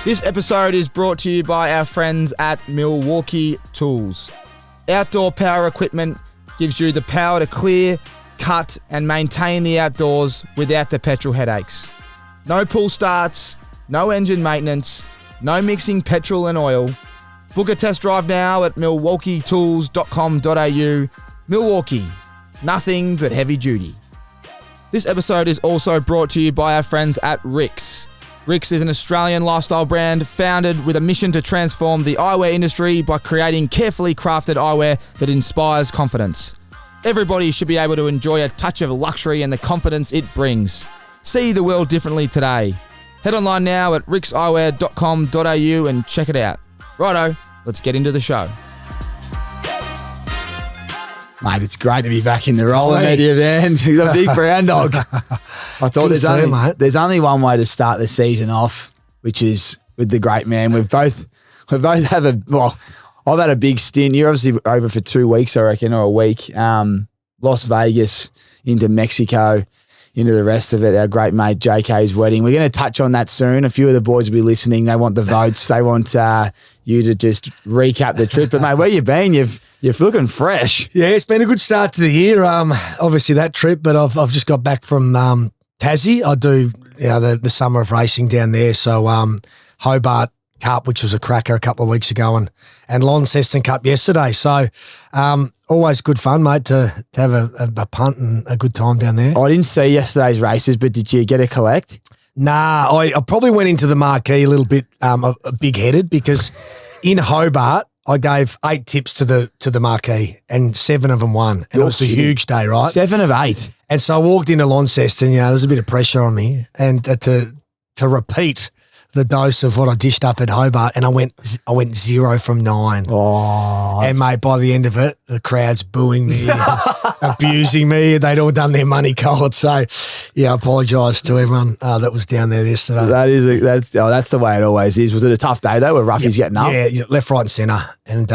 This episode is brought to you by our friends at MILWAUKEE Tools. Outdoor power equipment gives you the power to clear, cut and maintain the outdoors without the petrol headaches. No pull starts, no engine maintenance, no mixing petrol and oil. Book a test drive now at milwaukeetools.com.au. Milwaukee, nothing but heavy duty. This episode is also brought to you by our friends at RIXX. RIXX is an Australian lifestyle brand founded with a mission to transform the eyewear industry by creating carefully crafted eyewear that inspires confidence. Everybody should be able to enjoy a touch of luxury and the confidence it brings. See the world differently today. Head online now at rixeyewear.com.au and check it out. Righto, let's get into the show. Mate, it's great to be back in the Rolln media, man. You've got a big brown dog. I thought there's only one way to start the season off, which is with the great man. We both have I've had a big stint. You're obviously over for 2 weeks, I reckon, or a week. Las Vegas, into Mexico, into the rest of it. Our great mate JK's wedding. We're going to touch on that soon. A few of the boys will be listening. They want the votes. They want you to just recap the trip. But mate, where you been? You're looking fresh. Yeah, it's been a good start to the year. Obviously that trip, but I've just got back from Tassie. I do the summer of racing down there. So Hobart Cup, which was a cracker a couple of weeks ago, and Launceston Cup yesterday. So always good fun, mate, to have a punt and a good time down there. I didn't see yesterday's races, but did you get a collect? Nah, I probably went into the marquee a little bit big-headed because in Hobart, I gave 8 tips to the marquee and 7 of them won. And it was a huge day, right? 7 of 8. And so I walked into Launceston, there's a bit of pressure on me. And to repeat the dose of what I dished up at Hobart, and I went 0 from 9. Oh. And mate, by the end of it, the crowd's booing me, abusing me. They'd all done their money cold. So yeah, I apologise to everyone that was down there yesterday. That's the way it always is. Was it a tough day though, where Ruffy's getting up? Yeah, left, right and centre. And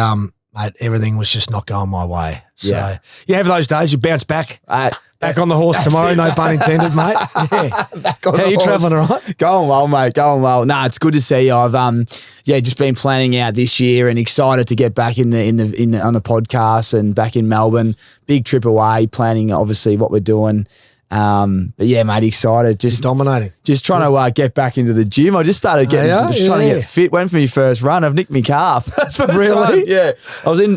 mate, everything was just not going my way. So you have those days, you bounce back. Back on the horse tomorrow, no pun intended, mate. Yeah. How are you travelling, all right? Going well, mate. Going well. Nah, it's good to see you. I've just been planning out this year and excited to get back on the podcast and back in Melbourne. Big trip away, planning obviously what we're doing. But yeah, mate, excited. Just dominating. Just trying to get back into the gym. I just started trying to get fit. Went for my first run. I've nicked my calf. That's really? Yeah. I was in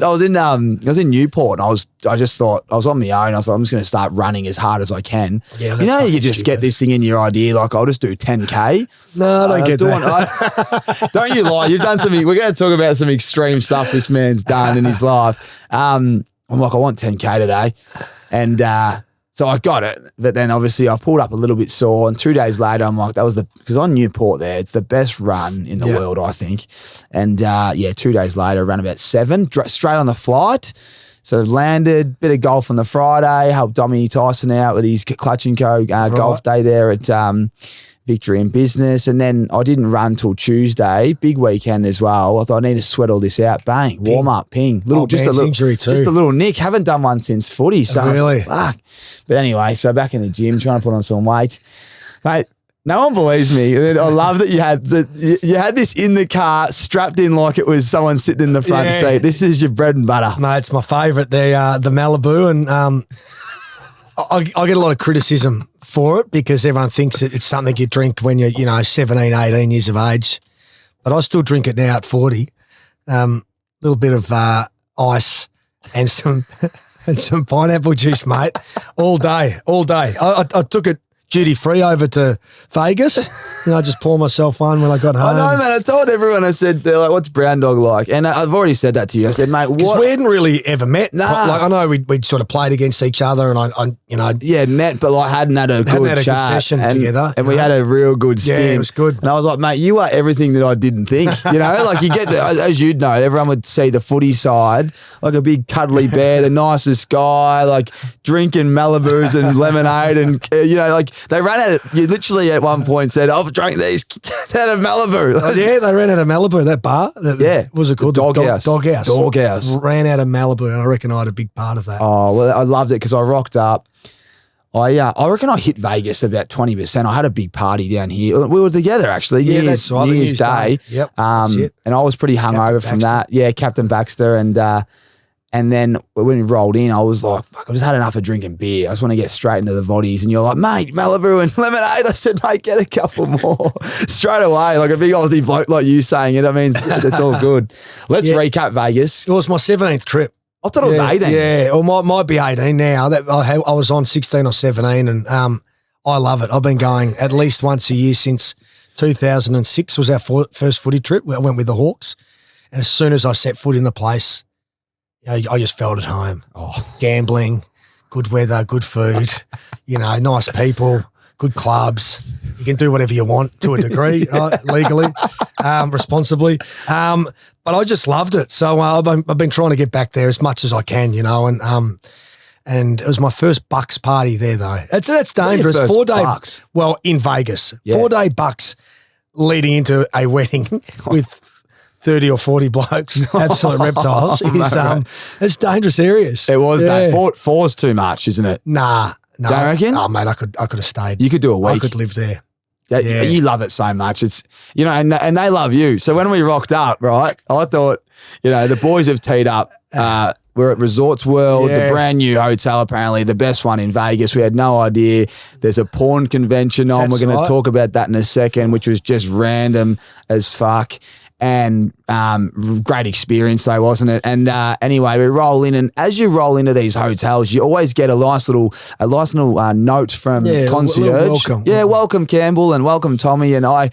Newport, and I just thought I was on my own. I was like, I'm just going to start running as hard as I can. Yeah, you could just get this thing in your idea. Like, I'll just do 10K. No, I don't get that. Don't you lie? You've done something. We're going to talk about some extreme stuff this man's done in his life. I'm like, I want 10K today, and. So I got it, but then obviously I pulled up a little bit sore, and 2 days later I'm like, because on Newport there, it's the best run in the world, I think. And 2 days later, I ran about 7, straight on the flight. So landed, bit of golf on the Friday, helped Dommy Tyson out with his Clutch & Co. golf day there at Victory in Business. And then I didn't run till Tuesday, big weekend as well. I thought I need to sweat all this out. Bang, warm up, ping. Just a little injury too. Just a little nick. Haven't done one since footy. So really? Fuck. But anyway, so back in the gym, trying to put on some weight. Mate, no one believes me. I love that you had this in the car, strapped in like it was someone sitting in the front seat. This is your bread and butter. Mate, it's my favourite. The Malibu, and I get a lot of criticism for it because everyone thinks it's something you drink when you're 17, 18 years of age. But I still drink it now at 40. Little bit of ice and some pineapple juice, mate, all day. I took it duty-free over to Vegas. I just pour myself one when I got home. I know, man. I told everyone, I said, they're like, what's brown dog like? And I've already said that to you. I said, mate, what? Because we hadn't really ever met. Nah. Like, I know we'd sort of played against each other and met, but hadn't had a good session together. And we had a real good stint. Yeah, it was good. And I was like, mate, you are everything that I didn't think. You get as you'd know, everyone would see the footy side, like a big cuddly bear, the nicest guy, like drinking Malibus and lemonade and, they ran out of, you literally at one point said, I've drank these out of Malibu. Oh, yeah, they ran out of Malibu, that bar. What was it called? Doghouse. Doghouse. Ran out of Malibu, and I reckon I had a big part of that. Oh, well, I loved it because I rocked up. I reckon I hit Vegas about 20%. I had a big party down here. We were together actually. Yeah, New that's right, New the Year's Day. Yep, that's it. And I was pretty hungover from that. Yeah, Captain Baxter. And then when we rolled in, I was like, fuck, I just had enough of drinking beer. I just want to get straight into the voddies. And you're like, mate, Malibu and lemonade. I said, mate, get a couple more. Straight away, like a big Aussie bloke like you saying it. I mean, it's all good. Let's recap Vegas. It was my 17th trip. I thought it was 18. Yeah, or might be 18 now. That I was on 16 or 17, and I love it. I've been going at least once a year since 2006 was our first footy trip. I went with the Hawks, and as soon as I set foot in the place, I just felt at home. Gambling, good weather, good food, nice people, good clubs. You can do whatever you want to a degree, right? Legally, responsibly. But I just loved it. So I've been trying to get back there as much as I can, and it was my first Bucks party there though. That's dangerous. 4 day Bucks? Well, in Vegas. Yeah. 4 day Bucks leading into a wedding with 30 or 40 blokes, absolute reptiles. It's dangerous areas. It was that. Four's too much, isn't it? Nah. Don't you reckon? Oh, mate, I could have stayed. You could do a week. I could live there. Yeah. You love it so much. It's, and they love you. So when we rocked up, right, I thought, the boys have teed up. We're at Resorts World, the brand new hotel, apparently the best one in Vegas. We had no idea. There's a porn convention on. We're going to talk about that in a second, which was just random as fuck. And great experience though, wasn't it? And anyway, we roll in, and as you roll into these hotels, you always get a nice little note from concierge. Welcome Campbell and welcome Tommy. And I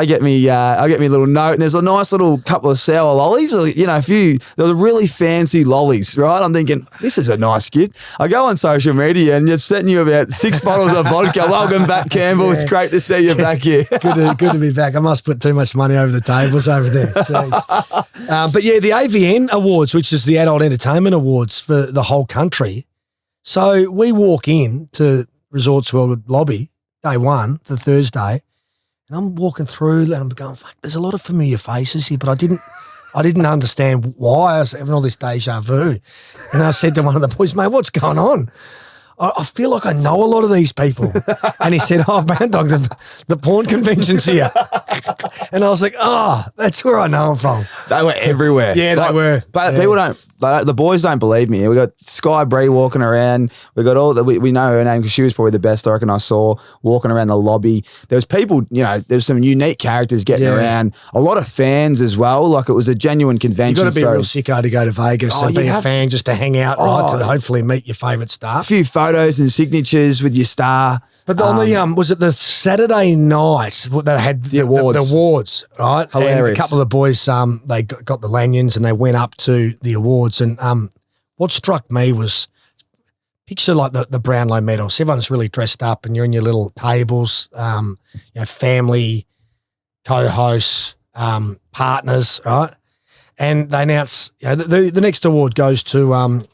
get me little note, and there's a nice little couple of sour lollies, or there was really fancy lollies, right? I'm thinking this is a nice gift. I go on social media and it's setting you about 6 bottles of vodka. Welcome back, Campbell. It's great to see you back here. Good to be back. I must put too much money over the tables over there. But yeah, the AVN Awards, which is the Adult Entertainment Awards for the whole country. So we walk in to Resorts World lobby, day one, the Thursday, and I'm walking through and I'm going, fuck, there's a lot of familiar faces here, but I didn't understand why. I was having all this deja vu. And I said to one of the boys, mate, what's going on? I feel like I know a lot of these people. And he said, Brown Dog, the porn convention's here. And I was like, that's where I know them from. They were everywhere. Yeah, they were. But people the boys don't believe me. We got Sky Bree walking around. We got we know her name because she was probably the best I reckon I saw walking around the lobby. There was people, there's some unique characters getting around. A lot of fans as well. Like it was a genuine convention. You've got to be a real sicko to go to Vegas and be a fan just to hang out, right? To hopefully meet your favourite star. A few photos and signatures with your star. But on the was it the Saturday night that they had the awards? The awards, right? Hilarious. And a couple of the boys, they got the lanyards and they went up to the awards. And what struck me was picture like the Brownlow medals. Everyone's really dressed up, and you're in your little tables. Family, co-hosts, partners, right? And they announce the next award goes to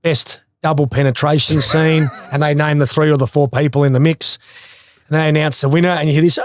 best double penetration scene, and they name the 3 or the 4 people in the mix, and they announce the winner, and you hear this,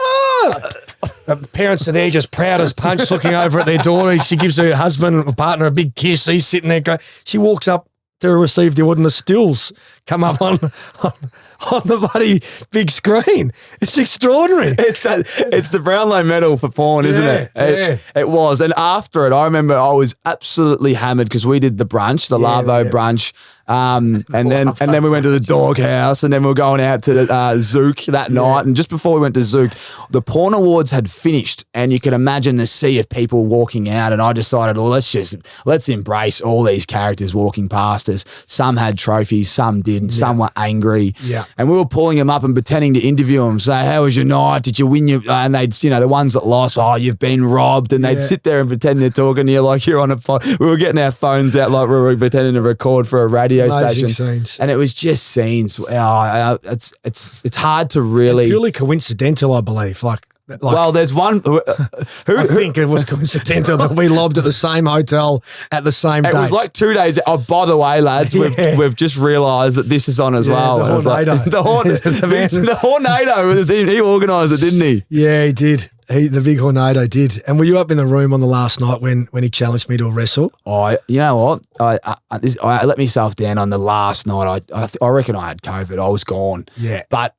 the parents are there just proud as punch looking over at their daughter. She gives her husband or partner a big kiss. He's sitting there she walks up to receive the award, and the stills come up on the bloody big screen. It's extraordinary. It's the Brownlow medal for porn, isn't it? It was. And after it, I remember I was absolutely hammered because we did the brunch, the Lavo brunch. And then we went to the doghouse, and then we were going out to Zook that night. And just before we went to Zook, the porn awards had finished, and you could imagine the sea of people walking out. And I decided, well, let's embrace all these characters walking past us. Some had trophies, some didn't. Some were angry. Yeah. And we were pulling them up and pretending to interview them, say, how was your night? Did you win your, and they'd, the ones that lost, you've been robbed. And they'd sit there and pretend they're talking to you like you're on a phone. We were getting our phones out like we were pretending to record for a radio station. Scenes. And it was just scenes. It's hard to really. And purely coincidental, I believe. Like Like, well, there's one I think it was coincidental that we lobbed at the same hotel at the same It date. was like 2 days. Oh, by the way, lads, we've just realised that this is on as well. The And it was like- Hornado. the Hornado, he organised it, didn't he? Yeah, he did. The big Hornado did. And were you up in the room on the last night when he challenged me to a wrestle? Oh, you know what? I let myself down on the last night. I reckon I had COVID. I was gone. Yeah. But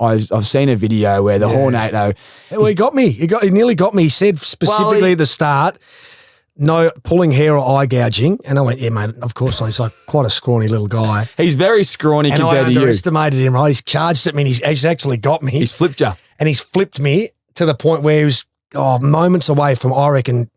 I've seen a video where the Hornado. Well, he got me. He nearly got me. He said specifically at the start, no pulling hair or eye gouging. And I went, yeah, mate, of course not. He's like quite a scrawny little guy. He's very scrawny And I compared to you. underestimated him, right? He's charged at me and he's actually got me. He's flipped you. And he's flipped me to the point where he was moments away from, I reckon,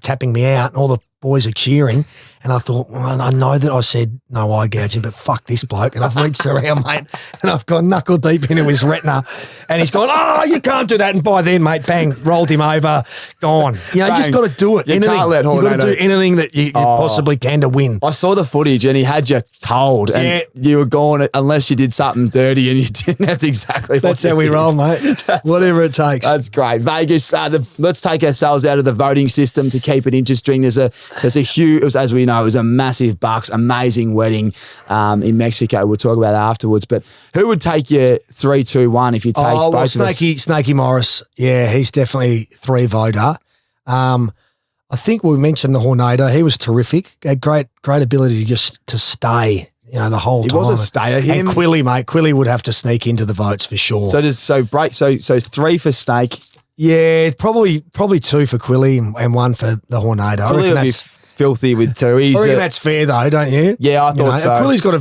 tapping me out, and all the boys are cheering. And I thought, well, I know that I said no eye gouging, but fuck this bloke. And I've reached around, mate, and I've gone knuckle deep into his retina. And he's gone, oh, you can't do that. And by then, mate, bang, rolled him over, gone. You know, you just got to do it. You can't let You've got to Hornado- do anything that you possibly can to win. I saw the footage and he had you cold and you were gone unless you did something dirty and you didn't. That's exactly what That's you how we did. roll, mate. Whatever it takes. That's great. Vegas, let's take ourselves out of the voting system to keep it interesting. There's a huge, as we know, it was a massive bucks, amazing wedding in Mexico. We'll talk about that afterwards. But who would take you 3, 2, 1 if you take both of us? Snaky Morris. Yeah, he's definitely 3 voter. I think we mentioned the Hornado. He was terrific. Had great ability to stay, the whole time. He was a stayer. Him. And Quilly, mate. Quilly would have to sneak into the votes for sure. So 3 for Snake. Yeah, probably 2 for Quilly and 1 for the Hornado. I Quilly reckon will be filthy with 2. I reckon that's fair though, don't you? Yeah, I thought so. Quilly's got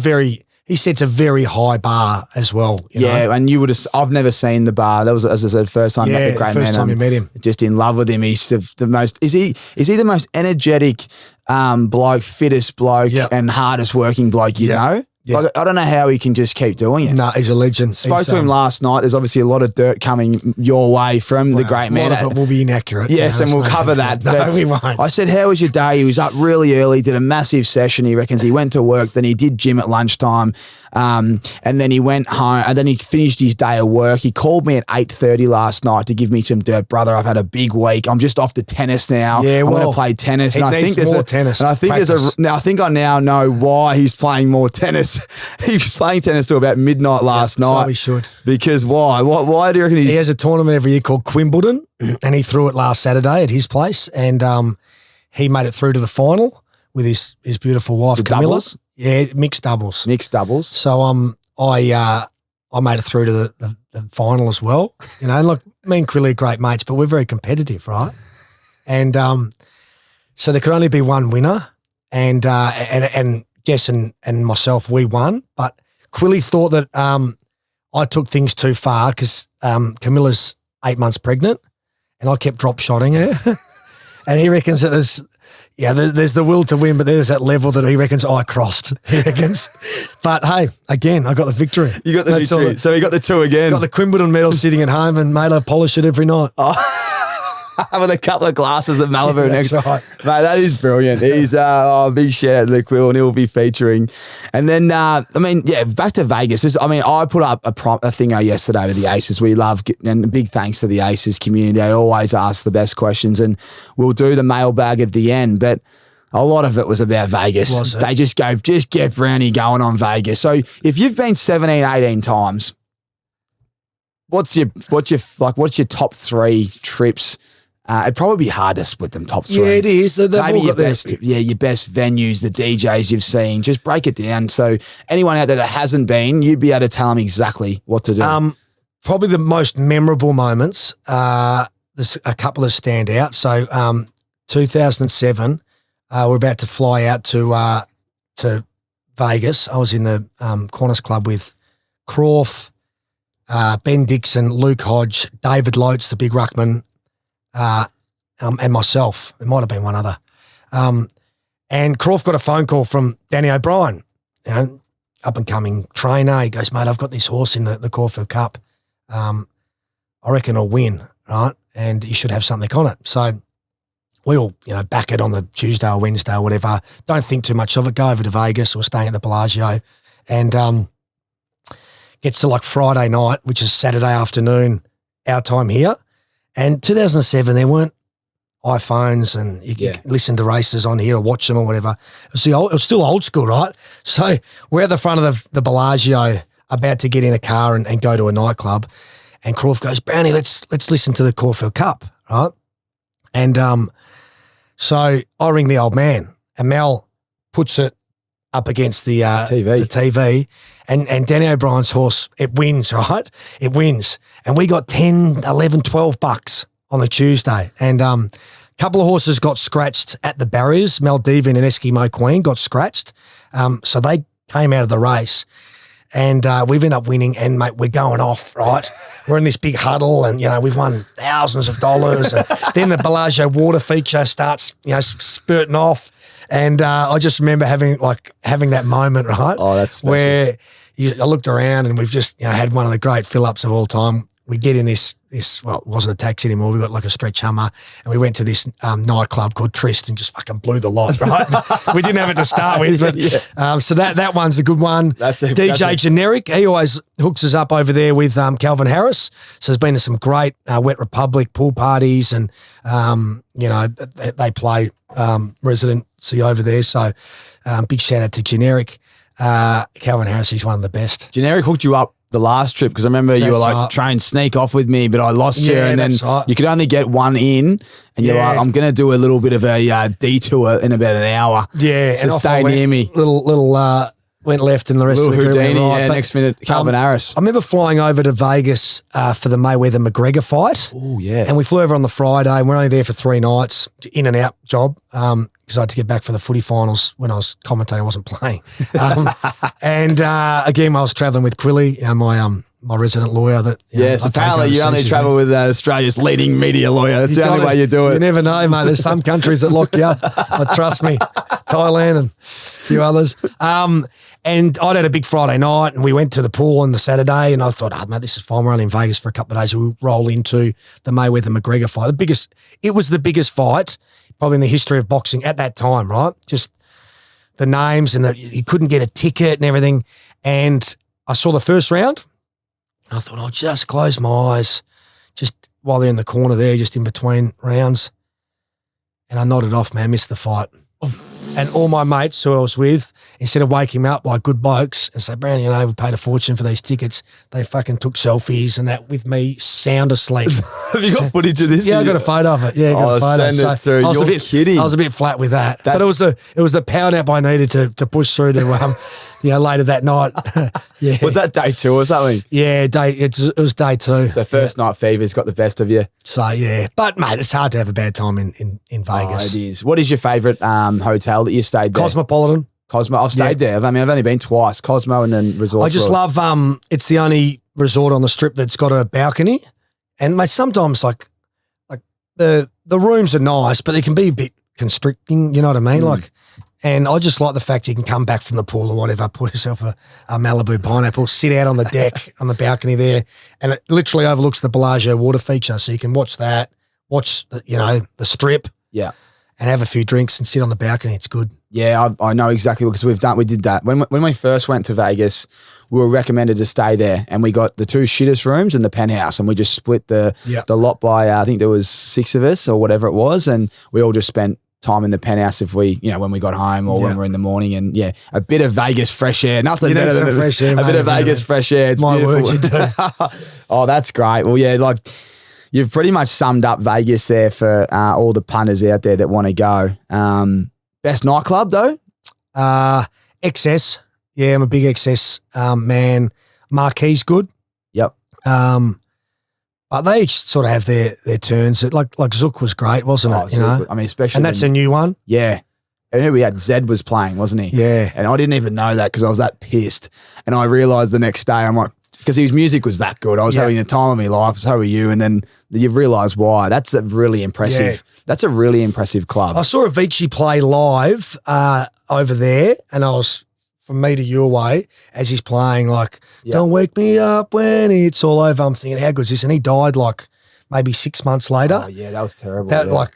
he sets a very high bar as well. You know? And you would have. I've never seen the bar. That was, as I said, first time met the great man. First time you met him. Just in love with him. He's the most. Is he the most energetic bloke, fittest bloke, and hardest working bloke you know? Yeah. Like, I don't know how he can just keep doing it. No, he's a legend. Spoke to him last night. There's obviously a lot of dirt coming your way from the great man. A lot of it will be inaccurate. Yes, and we'll cover that. No, But we won't. I said, how was your day? He was up really early, did a massive session. He reckons he went to work, then he did gym at lunchtime, and then he went home, and then he finished his day of work. He called me at 8:30 last night to give me some dirt. Brother, I've had a big week. I'm just off to tennis now. Yeah, I'm going to well, play tennis. he And I needs think more tennis And I think practice. I think I now know why he's playing more tennis. He was playing tennis till about midnight last night. So he should. Because why? Why do you reckon He has a tournament every year called Quimbledon, and he threw it last Saturday at his place, and he made it through to the final with his beautiful wife, Camilla. doubles? Yeah, mixed doubles. Mixed doubles. So I made it through to the final as well. And look, me and Quilly are great mates, but we're very competitive, right? And so there could only be one winner, and Jess and myself, we won. But Quilly thought that I took things too far because Camilla's 8 months pregnant, and I kept drop shotting her. And he reckons that there's the will to win, but there's that level that he reckons I crossed. He reckons. But hey, again, I got the victory. You got the victory. So he got the 2 again. Got the Quimbledon medal sitting at home, and made I polish it every night. With a couple of glasses of Malibu That's next. right. Mate, that is brilliant. He's big shout out to Quill, and he'll be featuring. And then, back to Vegas. I put up a thing yesterday with the Aces. We love, and big thanks to the Aces community. They always ask the best questions, and we'll do the mailbag at the end. But a lot of it was about Vegas. Was it? They just get Brownie going on Vegas. So if you've been 17, 18 times, what's your top 3 trips? It'd probably be hard to split them top 3. Yeah, it is. So they've Maybe all your got their- your best venues, the DJs you've seen. Just break it down. So anyone out there that hasn't been, you'd be able to tell them exactly what to do. Probably the most memorable moments. There's a couple that stand out. So 2007, we're about to fly out to Vegas. I was in the Qantas Club with Crawf, Ben Dixon, Luke Hodge, David Lotes, the big ruckman, and myself. It might have been one other. And Crawf got a phone call from Danny O'Brien, up and coming trainer. He goes, mate, I've got this horse in the Caulfield Cup. I reckon I'll win, right? And you should have something on it. So we all, back it on the Tuesday or Wednesday or whatever. Don't think too much of it. Go over to Vegas. We're staying at the Bellagio, and gets to like Friday night, which is Saturday afternoon, our time here. And 2007, there weren't iPhones and you could listen to races on here or watch them or whatever. It was still old school, right? So we're at the front of the Bellagio about to get in a car and go to a nightclub. And Crawford goes, Brownie, let's listen to the Caulfield Cup, right? And so I ring the old man and Mel puts it up against the TV. And Danny O'Brien's horse, it wins, right? It wins. And we got 10, 11, 12 bucks on the Tuesday. And a couple of horses got scratched at the barriers. Maldivian and Eskimo Queen got scratched. So they came out of the race. And we've ended up winning, and, mate, we're going off, right? We're in this big huddle, and, we've won thousands of dollars. And then the Bellagio water feature starts, spurting off. And I just remember having that moment, right? Oh, that's special. Where I looked around and we've just had one of the great fill-ups of all time. We get in this, well, it wasn't a taxi anymore. We got like a stretch Hummer, and we went to this nightclub called Trist and just fucking blew the lot, right? We didn't have it to start with, but so that one's a good one. That's it. DJ Generic, he always hooks us up over there with Calvin Harris. So there's been some great Wet Republic pool parties, and they play residency over there. So big shout out to Generic. Calvin Harris, he's one of the best. Generic hooked you up the last trip because I remember you were like, try and sneak off with me, but I lost you, and then you could only get one in, and you're like, I'm going to do a little bit of a detour in about an hour. Yeah, so stay near me. Little went left, and the rest of the group Houdini, went right. Next minute, Calvin Harris. I remember flying over to Vegas for the Mayweather-McGregor fight. Oh, yeah. And we flew over on the Friday, and we're only there for 3 nights, in and out job, because I had to get back for the footy finals when I was commentating. I wasn't playing. And again, I was travelling with Quilly, my resident lawyer. That apparently you only travel with Australia's leading media lawyer. That's the only way you do it. You never know, mate. There's some countries that lock you up. But trust me, Thailand and a few others. And I'd had a big Friday night, and we went to the pool on the Saturday, and I thought, mate, this is fine. We're only in Vegas for a couple of days. We'll roll into the Mayweather-McGregor fight. It was the biggest fight probably in the history of boxing at that time, right? Just the names, and you couldn't get a ticket and everything. And I saw the first round. I thought, I'll just close my eyes just while they're in the corner there, just in between rounds. And I nodded off, man, missed the fight. And all my mates who I was with, instead of waking me up like good blokes and say, Brownie, we paid a fortune for these tickets, they fucking took selfies and that with me sound asleep. Have you got footage of this? Yeah, I got a photo of it. Yeah, I got a photo. Send it through. You're kidding. I was a bit flat with that. But it was the power nap I needed to push through to later that night. Yeah. Was that day 2 or something? Yeah, it was day 2. So first night fever's got the best of you. So yeah, but mate, it's hard to have a bad time in Vegas. Oh, it is. What is your favourite hotel that you stayed there? Cosmopolitan. Cosmo. I've stayed there. I've only been twice. Cosmo and then Resort. I just love. It's the only resort on the strip that's got a balcony, and mate, sometimes like the rooms are nice, but they can be a bit constricting. You know what I mean? And I just like the fact you can come back from the pool or whatever, pour yourself a Malibu pineapple, sit out on the deck on the balcony there, and it literally overlooks the Bellagio water feature, so you can watch that, the strip, and have a few drinks and sit on the balcony. It's good. Yeah, I know exactly because we did that when we first went to Vegas. We were recommended to stay there, and we got the 2 shittest rooms and the penthouse, and we just split the lot by I think there was 6 of us or whatever it was, and we all just spent time in the penthouse if we, when we got home or when we're in the morning, and a bit of Vegas fresh air, nothing better than fresh air, a bit of Vegas fresh air. It's my beautiful. word, you do. Oh, that's great. Well, you've pretty much summed up Vegas there for all the punters out there that want to go. Best nightclub though? XS. Yeah, I'm a big XS man. Marquee's good. Yep. But they each sort of have their turns. Like Zook was great, wasn't it? Zook, I mean, especially, and that's a new one. Yeah. And who we had, Zed was playing, wasn't he? Yeah. And I didn't even know that because I was that pissed. And I realised the next day, I'm like, because his music was that good. I was having a time of my life. So were you. And then you realise why. That's a really impressive. Yeah. That's a really impressive club. I saw Avicii play live over there, and I was from me to your way as he's playing Don't Wake Me Up When It's All Over. I'm thinking, how good is this? And he died maybe 6 months later. Oh yeah, that was terrible.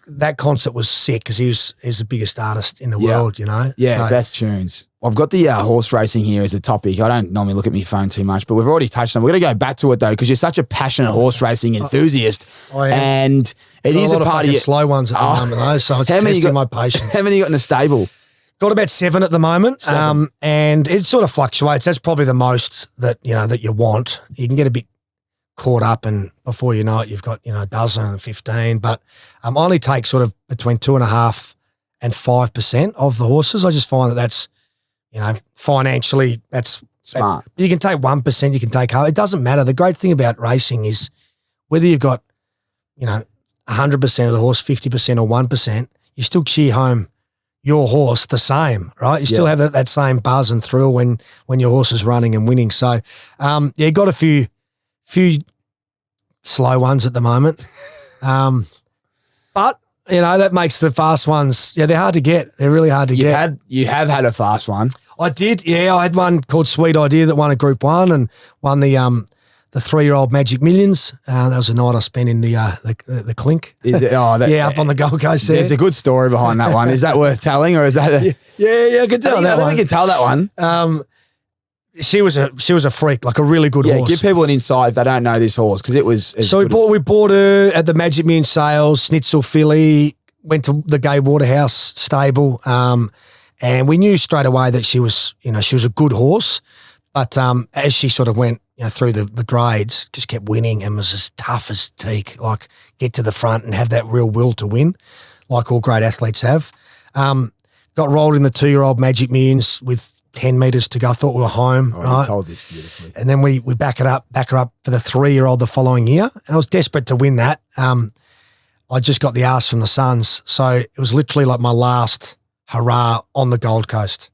That concert was sick because he's the biggest artist in the world, Yeah, so, best tunes. I've got the horse racing here as a topic. I don't normally look at my phone too much, but we've already touched on it. We're going to go back to it, though, because you're such a passionate horse racing enthusiast. I am. And it is a part of your slow ones at the moment, though, so it's testing my patience. How many you got in the stable? Got about 7 at the moment, and it sort of fluctuates. That's probably the most that you want. You can get a bit caught up, and before you know it, you've got a dozen, 15. But I only take sort of between 2.5% and 5% of the horses. I just find that that's financially that's smart. You can take 1%, you can take half. It doesn't matter. The great thing about racing is whether you've got 100% of the horse, 50% or 1%, you still cheer home your horse the same, right? You still have that same buzz and thrill when your horse is running and winning. So, got a few slow ones at the moment. But, that makes the fast ones, they're hard to get. They're really hard to get. You have had a fast one. I did, I had one called Sweet Idea that won a Group 1 and won the 3-year-old Magic Millions. That was a night I spent in the Clink. Is it, up on the Gold Coast there. There's a good story behind that one. Is that worth telling, or is that a... Yeah, I could tell that one. I think you can tell that one. She was a freak, like a really good horse. Give people an insight if they don't know this horse, because it was... So we bought her at the Magic Million sales, Schnitzel filly, went to the Gay Waterhouse stable, and we knew straight away that she was a good horse. But as she sort of went through the grades, just kept winning and was as tough as teak, like get to the front and have that real will to win, like all great athletes have. Got rolled in the 2-year-old Magic Millions with 10 metres to go. I thought we were home. Right? You told this beautifully. And then we back her up for the 3-year-old the following year. And I was desperate to win that. I just got the arse from the Suns. So it was literally like my last hurrah on the Gold Coast.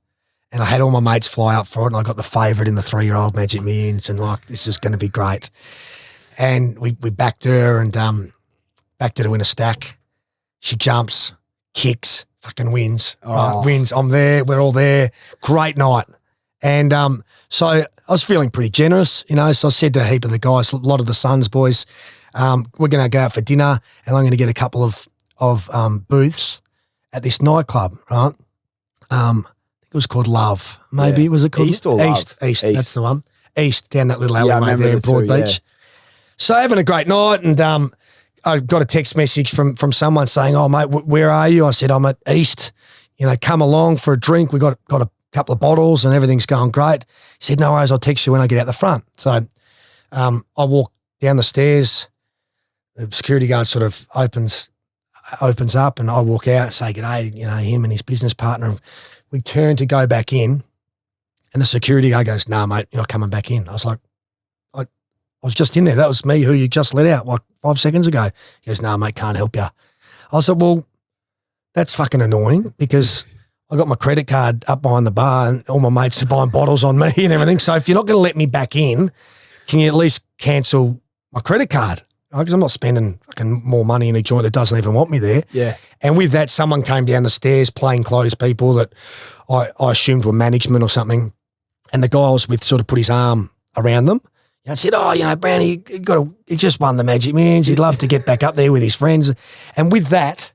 And I had all my mates fly up for it, and I got the favourite in the 3-year-old Magic Millions, and this is going to be great. And we backed her and backed her to win a stack. She jumps, kicks, fucking wins. Right, wins. I'm there. We're all there. Great night. And so I was feeling pretty generous, So I said to a heap of the guys, a lot of the Suns boys, we're going to go out for dinner, and I'm going to get a couple of booths at this nightclub, right? It was called Love. Maybe was it called East or Love? East. That's the one. East, down that little alleyway there in Broadbeach. So having a great night, and I got a text message from someone saying, "Oh mate, where are you?" I said, "I'm at East. Come along for a drink. We got a couple of bottles and everything's going great." He said, "No worries, I'll text you when I get out the front." So I walk down the stairs. The security guard sort of opens up, and I walk out and say, "G'day," him and his business partner. We turn to go back in, and the security guy goes, "Nah, mate, you're not coming back in." I was like, I was just in there. That was me who you just let out like 5 seconds ago. He goes, "Nah, mate, can't help you." I said, "Well, that's fucking annoying because I got my credit card up behind the bar and all my mates are buying bottles on me and everything. So if you're not going to let me back in, can you at least cancel my credit card?" Because I'm not spending fucking more money in a joint that doesn't even want me there. Yeah. And with that, someone came down the stairs, plainclothes people that I assumed were management or something. And the guy I was with sort of put his arm around them and said, Brown, he just won the Magic Millions. He'd love to get back up there with his friends. And with that,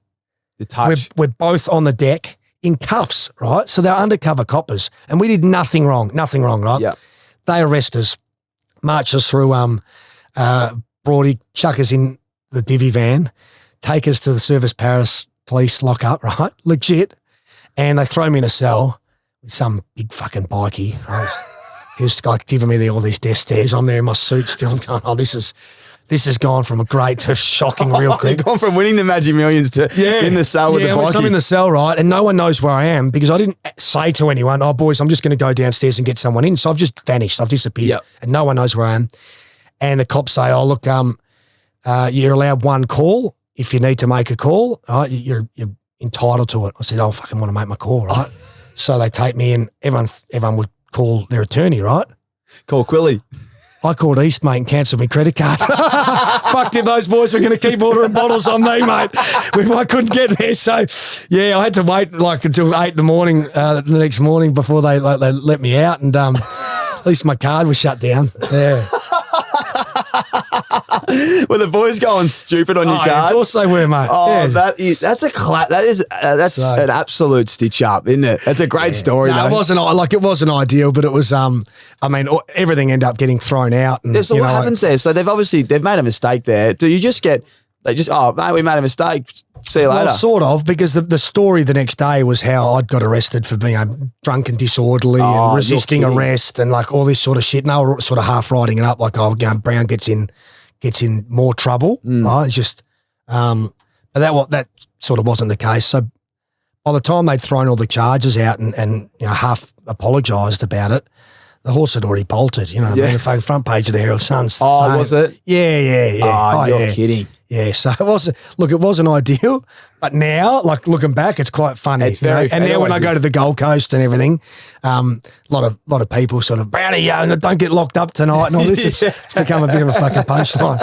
the touch. We're both on the deck in cuffs, right? So they're undercover coppers. And we did nothing wrong, right? Yeah. They arrest us, march us through Broady, chuck us in the divvy van, take us to the Service Paris police lockup, right? Legit. And they throw me in a cell with some big fucking bikie. He was like giving me all these death stares. I'm there in my suit still. I'm going, this has gone from a great to shocking real quick. You've gone from winning the Magic Millions to in the cell with the bikie. I'm in the cell, right? And no one knows where I am because I didn't say to anyone, "Oh, boys, I'm just going to go downstairs and get someone in." So I've just vanished. I've disappeared. Yep. And no one knows where I am. And the cops say, "Oh, look, you're allowed one call if you need to make a call, right? You're entitled to it." I said, "I fucking want to make my call, right?" So they take me in. Everyone would call their attorney, right? Call Quilly. I called East, mate, and cancelled my credit card. Fucked if those boys were going to keep ordering bottles on me, mate. I couldn't get there. So, I had to wait until 8 in the morning, the next morning before they let me out. And at least my card was shut down. Yeah. Were the boys going stupid on your Of card? course they were, mate. Oh, Yeah. that's an absolute stitch up, isn't it? That's a great story. No, though. it wasn't ideal, but it was. I mean, everything ended up getting thrown out. And, So what happens there? So they've made a mistake there. Do you just get? Mate, we made a mistake. See you later. Well, sort of, because the story the next day was how I'd got arrested for being drunk and disorderly and resisting arrest and like all this sort of shit. And they were sort of half writing it up like, Brown gets in more trouble. Right? It's just, but that sort of wasn't the case. So by the time they'd thrown all the charges out and half apologised about it, the horse had already bolted. You know what I mean? The front page of the Herald Sun. Oh, was it? Yeah. Oh, you're kidding. Yeah, so it wasn't ideal, but now, like looking back, it's quite funny. It's very and now when I go to the Gold Coast and everything, a lot of people sort of, Brownie, don't get locked up tonight and all this. It's become a bit of a fucking punchline.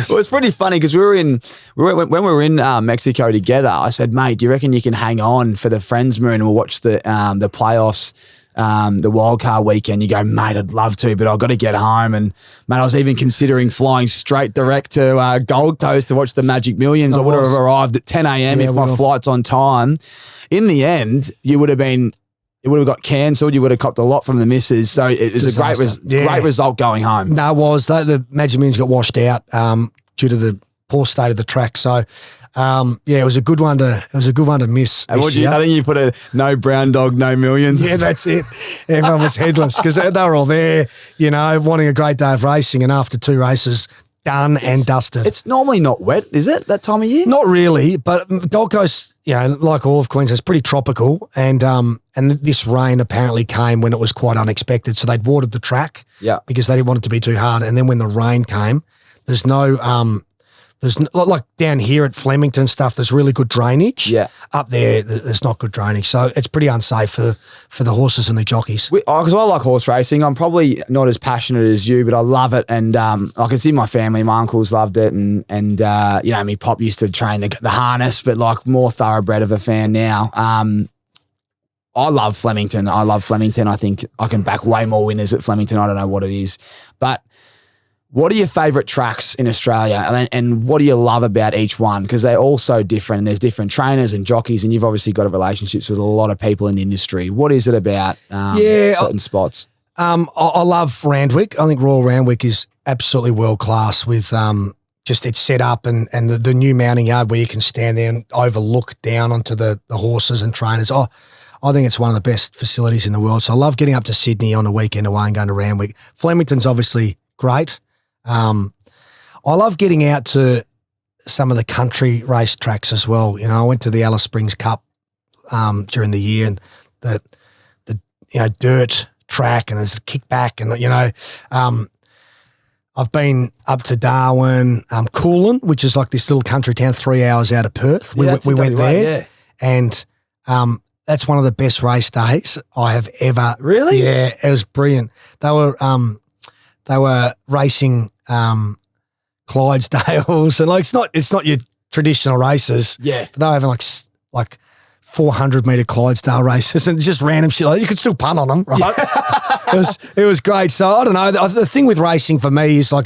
Well, it's pretty funny because when we were in Mexico together, I said, mate, do you reckon you can hang on for the Friendsma and we'll watch the playoffs? The wildcard weekend, you go, mate, I'd love to, but I've got to get home. And, mate, I was even considering flying straight direct to Gold Coast to watch the Magic Millions. I would have arrived at 10 a.m. if my flight's on time. In the end, it would have got cancelled. You would have copped a lot from the missus. So it was a great result going home. No, it was. The Magic Millions got washed out due to the poor state of the track. So, it was a good one to miss. And I think you put a no brown dog, no millions. Yeah, that's it. Everyone was headless because they were all there, wanting a great day of racing. And after 2 races, done and dusted. It's normally not wet, is it, that time of year? Not really, but Gold Coast, like all of Queensland, is pretty tropical. And this rain apparently came when it was quite unexpected. So they'd watered the track because they didn't want it to be too hard. And then when the rain came, there's like down here at Flemington stuff, there's really good drainage. Yeah. Up there's not good drainage. So it's pretty unsafe for the horses and the jockeys. Because I like horse racing. I'm probably not as passionate as you, but I love it. And I can see my family, my uncles loved it. And my pop used to train the harness, but like more thoroughbred of a fan now. I love Flemington. I think I can back way more winners at Flemington. I don't know what it is. But what are your favourite tracks in Australia and what do you love about each one? Because they're all so different and there's different trainers and jockeys and you've obviously got relationships with a lot of people in the industry. What is it about certain spots? I love Randwick. I think Royal Randwick is absolutely world class with just its set up and the new mounting yard where you can stand there and overlook down onto the horses and trainers. I think it's one of the best facilities in the world. So I love getting up to Sydney on a weekend away and going to Randwick. Flemington's obviously great. I love getting out to some of the country race tracks as well. I went to the Alice Springs Cup during the year and the dirt track and there's a kickback and I've been up to Darwin, Coolin, which is like this little country town 3 hours out of Perth. We went there and that's one of the best race days I have ever. Really? Yeah, it was brilliant. They were racing Clydesdales and it's not your traditional races. Yeah. But they were having like 400 metre Clydesdale races and just random shit. Like you could still punt on them, right? It was great. So I don't know. The thing with racing for me is I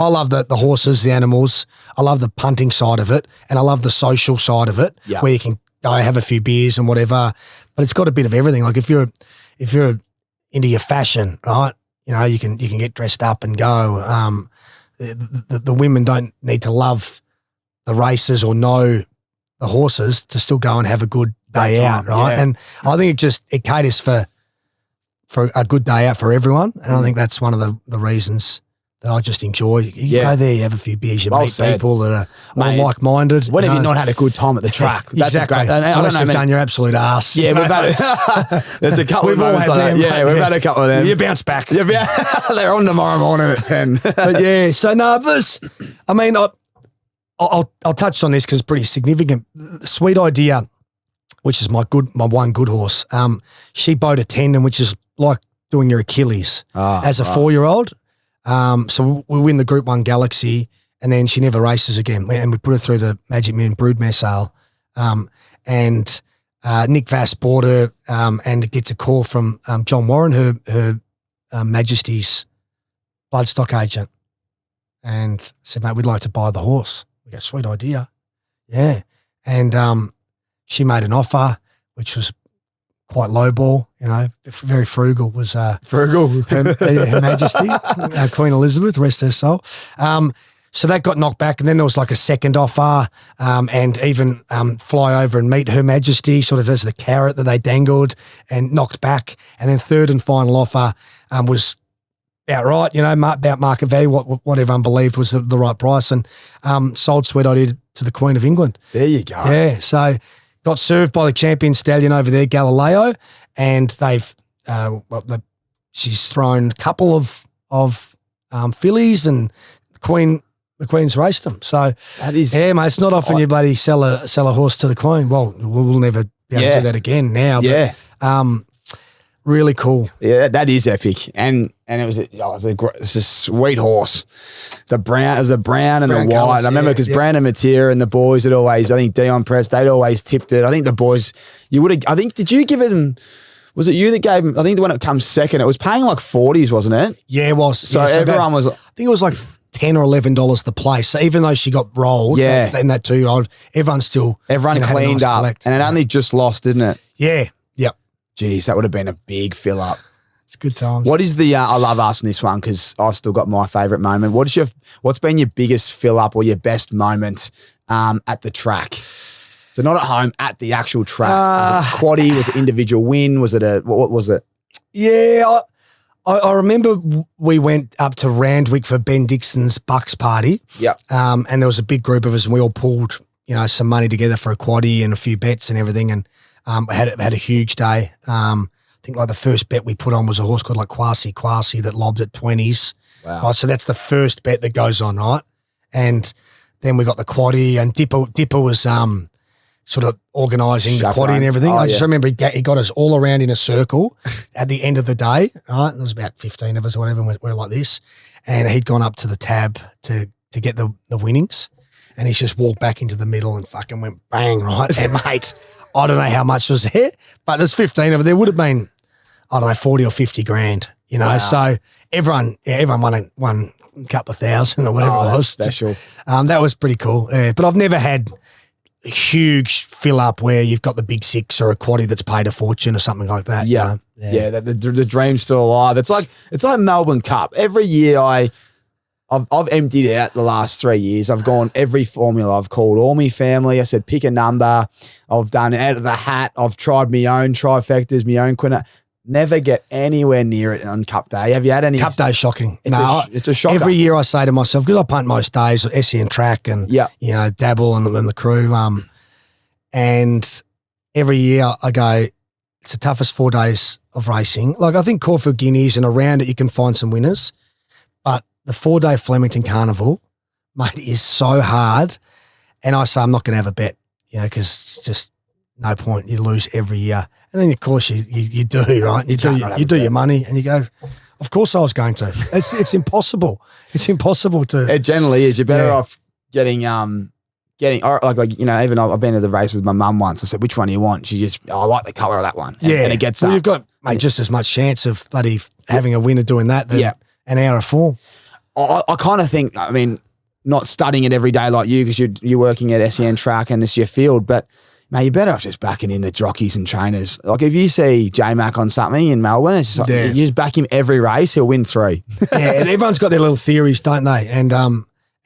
love the horses, the animals. I love the punting side of it and I love the social side of it where you can go have a few beers and whatever. But it's got a bit of everything. Like if you're into your fashion, right? You can get dressed up and go. The women don't need to love the races or know the horses to still go and have a good day out, right? Yeah. And I think it caters for a good day out for everyone. And I think that's one of the reasons that I just enjoy. You go there, you have a few bears, you meet people that are all like-minded. When have you not had a good time at the track? That's exactly. Unless you've done your absolute ass. Yeah, we've had there's a couple of moments like that. Yeah, we've had a couple of them. You bounce back. They're on tomorrow morning at 10. But yeah, so no, I'll touch on this because it's pretty significant. Sweet Idea, which is my one good horse. She bowed a tendon, which is like doing your Achilles as a 4-year-old. So we win the Group 1 Galaxy and then she never races again. And we put her through the Magic Million Broodmare sale. And Nick Vass bought her and gets a call from John Warren, her Majesty's bloodstock agent. and said, mate, we'd like to buy the horse. We go, sweet idea. Yeah. And she made an offer, which was quite low ball, very frugal, was Frugal. Her Majesty, Queen Elizabeth, rest her soul. So that got knocked back, and then there was like a second offer, and even fly over and meet Her Majesty sort of as the carrot that they dangled and knocked back. And then third and final offer was outright, about market value, what everyone believed was the right price, and sold Sweet Idea to the Queen of England. There you go. Yeah, so got served by the champion stallion over there, Galileo, and they've she's thrown a couple of fillies, and the Queen's raced them. So that is, yeah, mate. It's not often you bloody sell a horse to the Queen. Well, we'll never be able to do that again now. Yeah. But, really cool. Yeah, that is epic, and it was it's a sweet horse. The brown and Brown the white. colours, I remember because Brandon Matera and the boys had always, I think Dion Press, they'd always tipped it. I think the boys, you would have. I think, did you give it? Was it you that gave him? I think the one that comes second, it was paying like 40s, wasn't it? Yeah, it was. So everyone was. I think it was like $10 or $11 the place. So even though she got rolled, in that 2-year-old, everyone cleaned up, and it only just lost, didn't it? Yeah. Yep. Jeez, that would have been a big fill up. It's good times. What is the? I love asking this one because I've still got my favourite moment. What's been your biggest fill up or your best moment at the track? So not at home, at the actual track. Was it quaddie? Was it individual win? Was it what was it? Yeah, I remember we went up to Randwick for Ben Dixon's Bucks party. Yep. And there was a big group of us, and we all pulled some money together for a quaddie and a few bets and everything, and had a huge day. I think like the first bet we put on was a horse called like Quasi that lobbed at 20s. Wow. Right, so that's the first bet that goes on, right? And then we got the quaddie, and Dipper was sort of organising the quaddie and everything. I just remember he got us all around in a circle at the end of the day, right? And there was about 15 of us or whatever, and we're like this. And he'd gone up to the tab to get the winnings, and he's just walked back into the middle and fucking went bang, right? And mate, I don't know how much was there, but there's 15 of it. There would have been, I don't know, 40 or 50 grand, Wow. So everyone won a couple of thousand or whatever it was. Special. That was pretty cool. But I've never had a huge fill up where you've got the big six or a quaddie that's paid a fortune or something like that. Yeah. Yeah. The dream's still alive. It's like Melbourne Cup. Every year I've emptied out the last 3 years. I've gone every formula. I've called all my family. I said, pick a number. I've done out of the hat. I've tried my own trifectas, my own quinta. Never get anywhere near it on Cup Day. Have you had any? Cup Day shocking. It's a shocker. Every year I say to myself, because I punt most days, SEN track and dabble and the crew. And every year I go, it's the toughest 4 days of racing. Like I think Caulfield Guineas and around it you can find some winners, but the 4-day Flemington Carnival, mate, is so hard. And I say I'm not going to have a bet, because it's just no point. You lose every year. And then, of course, you do, right? You do your money and you go, of course I was going to. It's impossible. It's impossible to. It generally is. You're better off getting even I've been to the race with my mum once. I said, which one do you want? She just, I like the colour of that one. And it gets up. You've got just as much chance of bloody having a winner doing that than an hour of form. I kind of think, not studying it every day like you because you're working at SEN track and this is your field, but mate, you're better off just backing in the jockeys and trainers. Like if you see J-Mac on something in Melbourne, it's just like, you just back him every race, he'll win 3. And everyone's got their little theories, don't they? And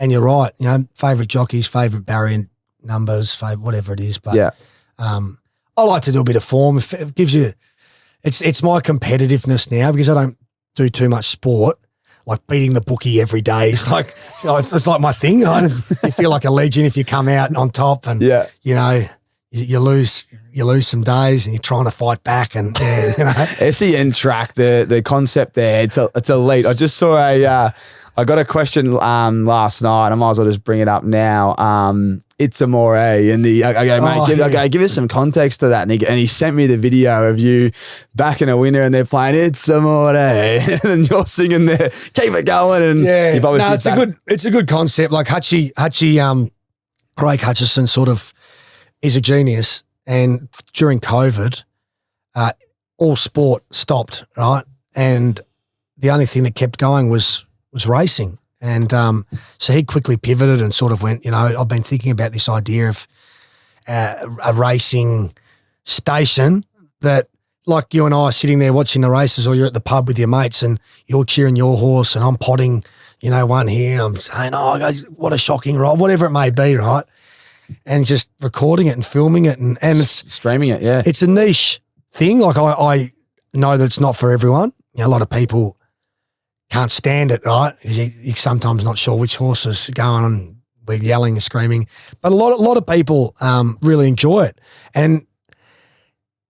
you're right, favourite jockeys, favourite barrier numbers, favourite whatever it is. But I like to do a bit of form. It gives you, it's my competitiveness now because I don't do too much sport. Like beating the bookie every day. It's like it's like my thing. You feel like a legend if you come out on top, and you lose some days, and you're trying to fight back. And SEN track, the concept there, it's elite. I just saw I got a question last night. I might as well just bring it up now. It's Amore, and give us some context to that. And he sent me the video of you backing a winner, and they're playing It's Amore, and you're singing there, keep it going. And you've obviously it's a good concept. Like Craig Hutchison sort of is a genius, and during COVID, all sport stopped, right? And the only thing that kept going was racing, And so he quickly pivoted and sort of went, I've been thinking about this idea of a racing station that, like you and I are sitting there watching the races, or you're at the pub with your mates and you're cheering your horse and I'm potting, one here. I'm saying, oh, guys, what a shocking ride, whatever it may be, right? And just recording it and filming it and it's streaming it, yeah. It's a niche thing. Like I know that it's not for everyone. A lot of people can't stand it, right? Because you're sometimes not sure which horse is going on. We're yelling and screaming. But a lot of people really enjoy it. And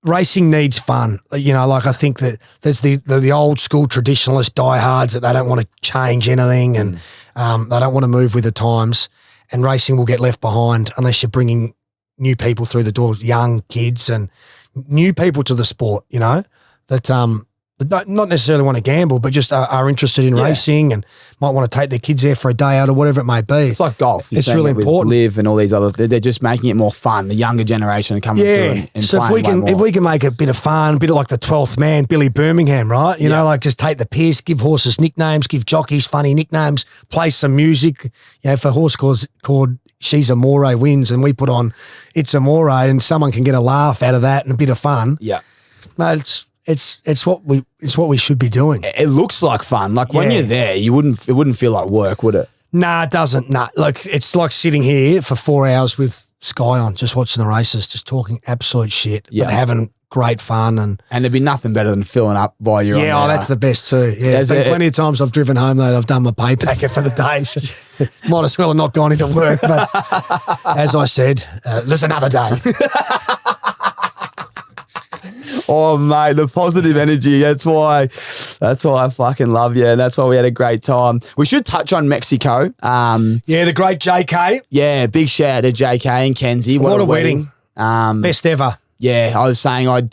racing needs fun. Like I think that there's the old school traditionalist diehards that they don't want to change anything and they don't want to move with the times. And racing will get left behind unless you're bringing new people through the door, young kids and new people to the sport, that not necessarily want to gamble, but just are interested in racing and might want to take their kids there for a day out or whatever it may be. It's like golf. It's really important. Live and all these other, they're just making it more fun. The younger generation are coming through and so if we can make it a bit of fun, a bit of like the 12th man, Billy Birmingham, right? Like just take the piss, give horses nicknames, give jockeys funny nicknames, play some music. If a horse called She's a Moray wins and we put on It's a Moray and someone can get a laugh out of that and a bit of fun. Yeah. Mate, it's what we should be doing. It looks like fun. Like when you're there, it wouldn't feel like work, would it? Nah, it doesn't. Nah, like it's like sitting here for 4 hours with Sky on, just watching the races, just talking absolute shit, but having great fun. And there'd be nothing better than filling up while you're on there. That's the best too. Yeah, there's been plenty of times I've driven home though. I've done my pay packet for the day. So might as well have not gone into work. But as I said, there's another day. Oh mate, the positive energy. That's why I fucking love you, and that's why we had a great time. We should touch on Mexico. The great JK. Yeah, big shout out to JK and Kenzie. What a wedding. Best ever. Yeah, I was saying you'd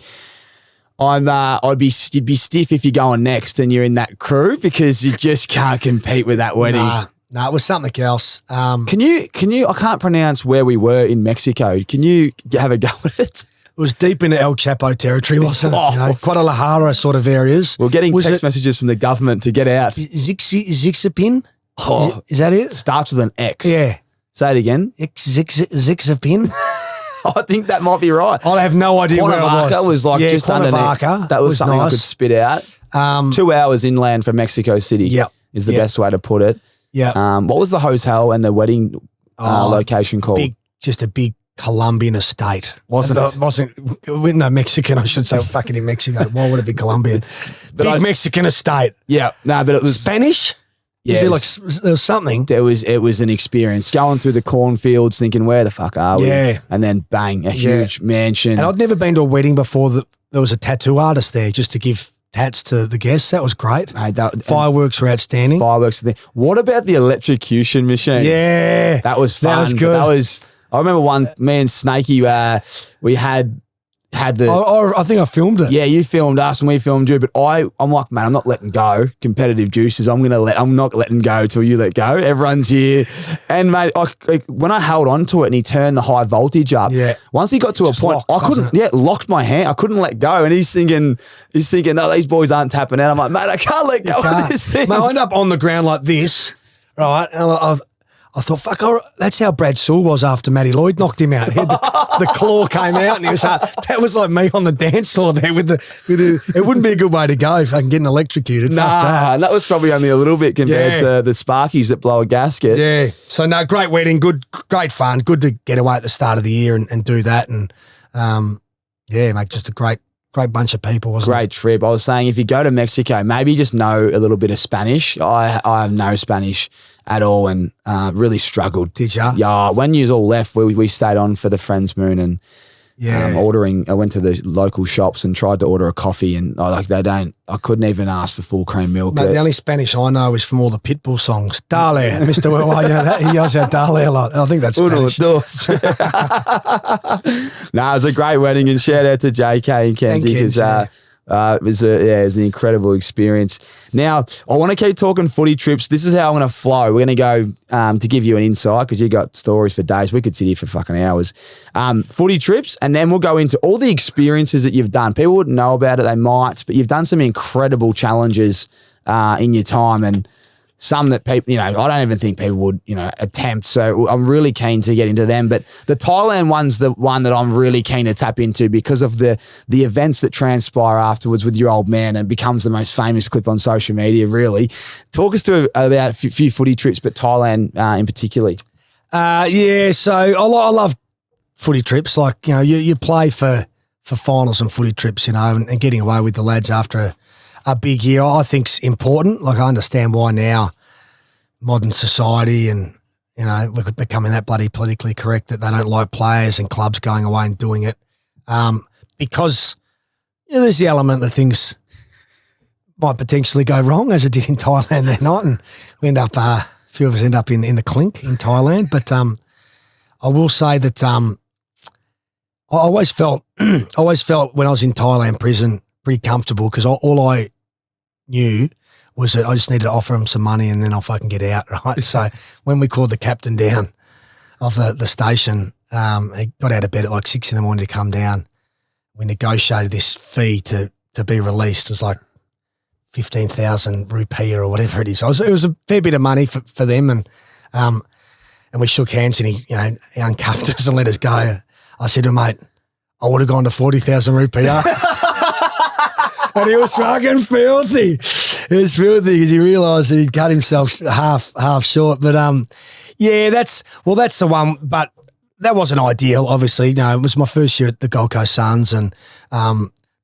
be stiff if you're going next and you're in that crew because you just can't compete with that wedding. Nah, it was something else. Can you? I can't pronounce where we were in Mexico. Can you have a go at it? It was deep into El Chapo territory, wasn't it? Guadalajara sort of areas. We're getting text messages from the government to get out. Zixapin? Oh, is that it? Starts with an X. Yeah. Say it again. Zixapin? I think that might be right. I have no idea where it was like just underneath. That was something nice. I could spit out. 2 hours inland from Mexico City is the best way to put it. Yeah. What was the hotel and the wedding location called? Just a big Colombian estate. Wasn't Mexican, I should say, fucking in Mexico. Why would it be Colombian? Big Mexican estate. Yeah. No, but it was Spanish? Yeah. There was something. It was an experience. Going through the cornfields thinking, where the fuck are we? Yeah. And then bang, a huge mansion. And I'd never been to a wedding before that there was a tattoo artist there just to give tats to the guests. That was great. Hey, fireworks were outstanding. Fireworks. What about the electrocution machine? Yeah. That was fun. That was good. I remember me and Snakey, we had the... I think I filmed it. Yeah, you filmed us and we filmed you, but I'm like, man, I'm not letting go. Competitive juices, I'm not letting go till you let go. Everyone's here. And mate, when I held on to it and he turned the high voltage up, once he got to a point, I couldn't, locked my hand. I couldn't let go. And he's thinking, no, these boys aren't tapping out. I'm like, mate, I can't let go of this thing. Mate, I end up on the ground like this, right? And I thought, fuck, that's how Brad Sewell was after Matty Lloyd knocked him out. The claw came out and he was that was like me on the dance floor there with the it wouldn't be a good way to go if I can get electrocuted. Nah, that was probably only a little bit compared to the Sparkies that blow a gasket. Yeah. So no, great wedding, great fun, good to get away at the start of the year and do that. And mate, just a great bunch of people, wasn't it? Great trip. I was saying if you go to Mexico, maybe just know a little bit of Spanish. I have no Spanish at all and really struggled. Did ya? Yeah. When you all left, we stayed on for the Friends Moon and I went to the local shops and tried to order a coffee and I couldn't even ask for full cream milk. Mate, the only Spanish I know is from all the Pitbull songs. Dale, Mr. Well, he yells out Dale a lot. I think that's Spanish. No, it was a great wedding and shout out to JK and Kenzie because it was an incredible experience. Now, I want to keep talking footy trips. This is how I'm going to flow. We're going to go to give you an insight because you got stories for days. We could sit here for fucking hours. Footy trips, and then we'll go into all the experiences that you've done. People wouldn't know about it, they might, but you've done some incredible challenges in your time. And some that people, I don't even think people would, attempt. So I'm really keen to get into them. But the Thailand one's the one that I'm really keen to tap into because of the events that transpire afterwards with your old man, and becomes the most famous clip on social media, really. Talk us about a few footy trips, but Thailand in particular. So I love footy trips. Like, you play for finals and footy trips, and getting away with the lads after a big year, I think's important. Like, I understand why now modern society and, we're becoming that bloody politically correct that they don't like players and clubs going away and doing it. Because there's the element that things might potentially go wrong, as it did in Thailand that night, and we end up, a few of us end up in the clink in Thailand. But I will say that I always felt when I was in Thailand prison pretty comfortable, because all I knew was that I just needed to offer him some money and then I'll fucking get out, right? So when we called the captain down of the station, he got out of bed at like 6 a.m. to come down. We negotiated this fee to be released. It was like 15,000 rupiah or whatever it is. It was a fair bit of money for them, and we shook hands, and he uncuffed us and let us go. I said to him, mate, I would have gone to 40,000 rupiah. And he was fucking filthy. It was filthy because he realised that he'd cut himself half short. But that's the one. But that wasn't ideal, obviously. It was my first year at the Gold Coast Suns, and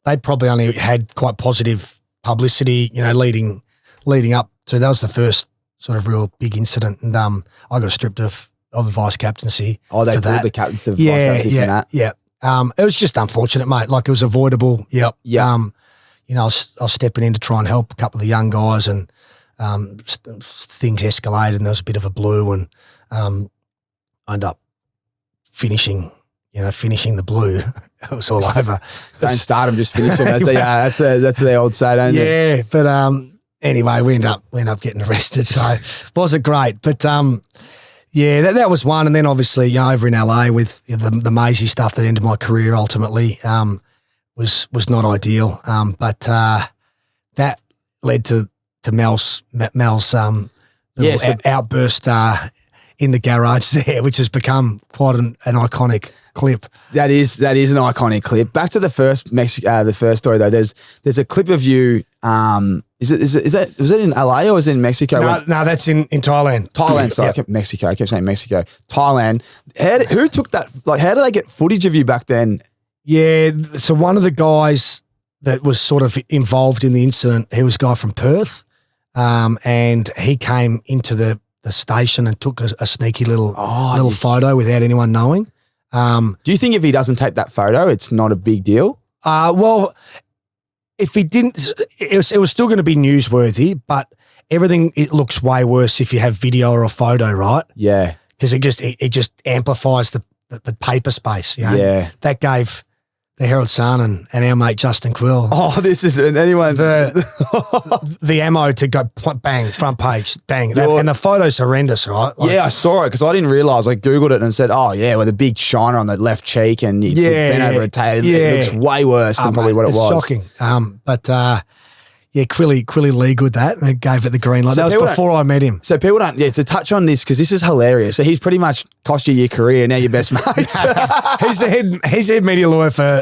they probably only had quite positive publicity, leading up to. That was the first sort of real big incident, and I got stripped of the vice captaincy. Oh, they pulled the captaincy of vice captaincy from that. Yeah. It was just unfortunate, mate. Like, it was avoidable. Yep. Yeah. I was stepping in to try and help a couple of the young guys, and things escalated, and there was a bit of a blue, and I ended up finishing the blue. It was all over. Don't start them, just finish them. That's the old say, don't you? Yeah, but anyway, we ended up getting arrested, so it wasn't great. But that was one, and then obviously over in LA with the Maisie stuff that ended my career ultimately. Was not ideal, but that led to Mel's outburst in the garage there, which has become quite an iconic clip. That is an iconic clip. Back to the first story though. There's a clip of you. Was it in LA or was it in Mexico? No, that's in Thailand. Thailand. Sorry, I kept Mexico. I kept saying Mexico. Thailand. Who took that? Like, how did they get footage of you back then? Yeah, so one of the guys that was sort of involved in the incident, he was a guy from Perth, and he came into the station and took a sneaky little photo without anyone knowing. Do you think if he doesn't take that photo, it's not a big deal? Well, if he didn't, it was still going to be newsworthy, but it looks way worse if you have video or a photo, right? Yeah. Because it just amplifies the paper space. Yeah. That gave the Herald Sun and our mate Justin Quill. Oh, this isn't anyone. The ammo to go bang, front page, bang. And the photo's horrendous, right? Like, yeah, I saw it because I didn't realise. I Googled it and said, oh, yeah, with a big shiner on the left cheek and you bent over a tail. Yeah. It looks way worse than probably what it was. Shocking. Quilly leagued with that and gave it the green light. So that was before I met him. So people don't, to touch on this, because this is hilarious. So he's pretty much cost you your career, now you're best mates. He's the head media lawyer for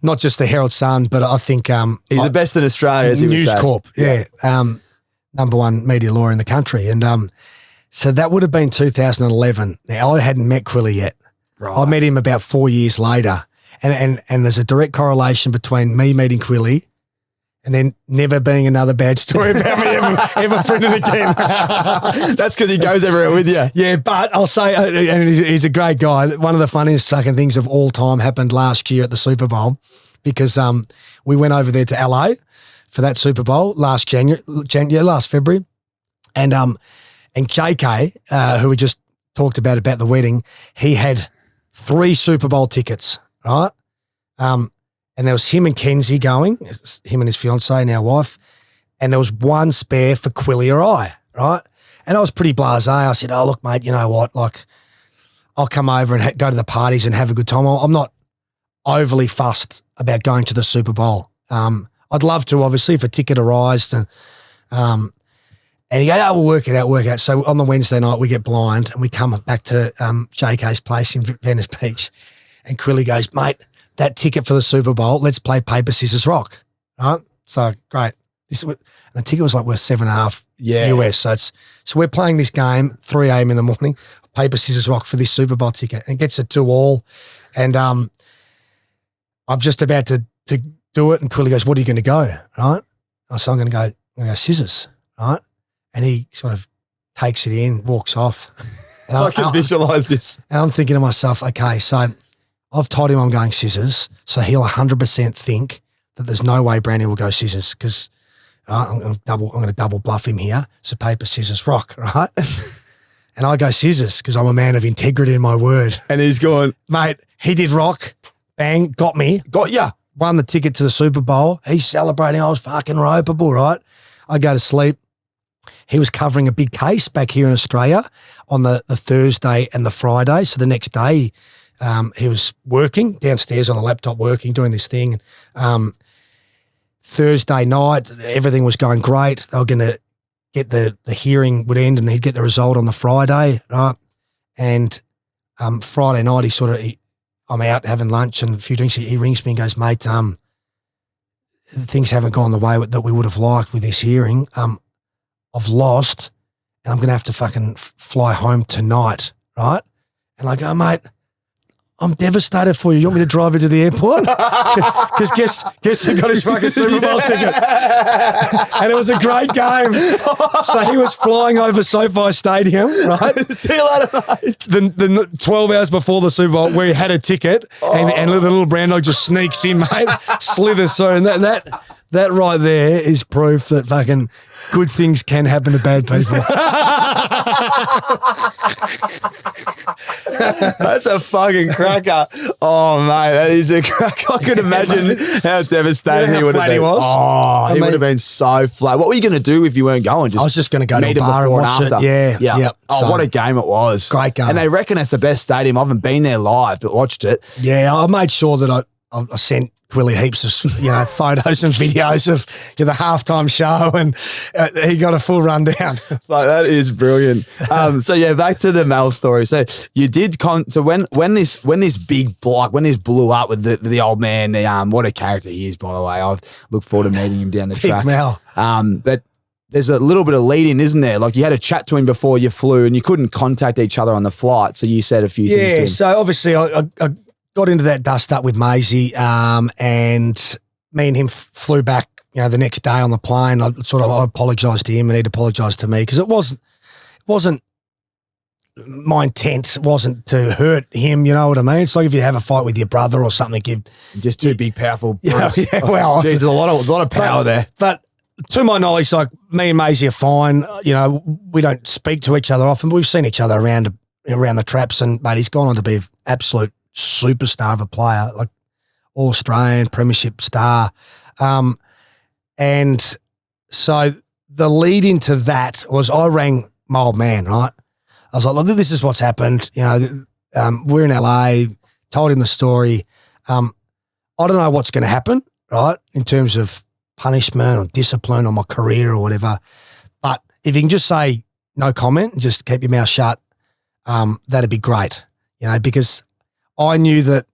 not just the Herald Sun, but I think he's the best in Australia, as he would say. News Corp, yeah. Number one media lawyer in the country. And so that would have been 2011. Now, I hadn't met Quilly yet. Right. I met him about 4 years later. And there's a direct correlation between me meeting Quilly and then never being another bad story about me ever printed again. That's because he goes everywhere with you. Yeah, but I'll say, and he's a great guy. One of the funniest fucking things of all time happened last year at the Super Bowl, because we went over there to LA for that Super Bowl last February, and JK, who we just talked about the wedding, he had 3 Super Bowl tickets, right? And there was him and Kenzie going, him and his fiancée, now wife, and there was one spare for Quilly or I, right? And I was pretty blasé. I said, oh, look, mate, you know what? Like, I'll come over and go to the parties and have a good time. I'm not overly fussed about going to the Super Bowl. I'd love to, obviously, if a ticket arrives. And he goes, we'll work it out. So on the Wednesday night, we get blind and we come back to JK's place in Venice Beach. And Quilly goes, mate, that ticket for the Super Bowl, let's play paper, scissors, rock. Right? So great. And the ticket was like worth $7.5 US. So we're playing this game, 3 a.m. in the morning, paper, scissors, rock for this Super Bowl ticket. And it gets it 2-2. And I'm just about to do it. And Quilly goes, what are you going to go? Right? So I'm going to go scissors. Right? And he sort of takes it in, walks off. And I can visualize this. And I'm thinking to myself, okay, so I've told him I'm going scissors, so he'll 100% think that there's no way Brownie will go scissors because I'm going to double bluff him here. So paper, scissors, rock, right? And I go scissors because I'm a man of integrity in my word. And he's going, mate, he did rock, bang, got me. got ya. Won the ticket to the Super Bowl. He's celebrating. I was fucking ropeable, right? I go to sleep. He was covering a big case back here in Australia on the Thursday and the Friday. So the next day, he was working downstairs on a laptop working, doing this thing. Thursday night, everything was going great. They were going to get the hearing would end and he'd get the result on the Friday, right? And Friday night, I'm out having lunch and a few drinks. He rings me and goes, mate, things haven't gone the way that we would have liked with this hearing. I've lost and I'm going to have to fucking fly home tonight, right? And I go, mate, I'm devastated for you. You want me to drive you to the airport? Because guess who got his fucking Super Bowl ticket? And it was a great game. So he was flying over SoFi Stadium, right? See you later, mate. The 12 hours before the Super Bowl, where he had a ticket, and the little brown dog just sneaks in, mate, slithers through. And that right there is proof that fucking good things can happen to bad people. That's a fucking cracker. Oh, mate, that is a cracker. I could imagine how devastated he would have been. He was. Oh, he would have been so flat. What were you going to do if you weren't going? I was just going to go to a bar and watch it. Yeah. Oh, So, what a game it was. Great game. And they reckon it's the best stadium. I haven't been there live, but watched it. Yeah, I made sure that I sent Quilly heaps of photos and videos of the halftime show, and he got a full rundown. Like, that is brilliant. So yeah, back to the Mel story. So you did so when this big block, when this blew up with the old man, what a character he is, by the way. I look forward to meeting him down the track. Big Mel. But there's a little bit of lead in, isn't there? Like, you had a chat to him before you flew and you couldn't contact each other on the flight. So you said a few things to him. So obviously I got into that dust up with Maisie, and me and him flew back, the next day on the plane. I apologised to him and he'd apologised to me because it wasn't my intent wasn't to hurt him, you know what I mean? It's like if you have a fight with your brother or something, just two big, powerful. Yeah, well, geez, there's a lot of power there. But to my knowledge, like, me and Maisie are fine. We don't speak to each other often, but we've seen each other around the traps, and mate, he's gone on to be an absolute superstar of a player, like all Australian premiership star. And so the lead into that was I rang my old man, right? I was like, look, this is what's happened. We're in LA, told him the story. I don't know what's going to happen, right, in terms of punishment or discipline or my career or whatever. But if you can just say no comment and just keep your mouth shut, that'd be great, because I knew that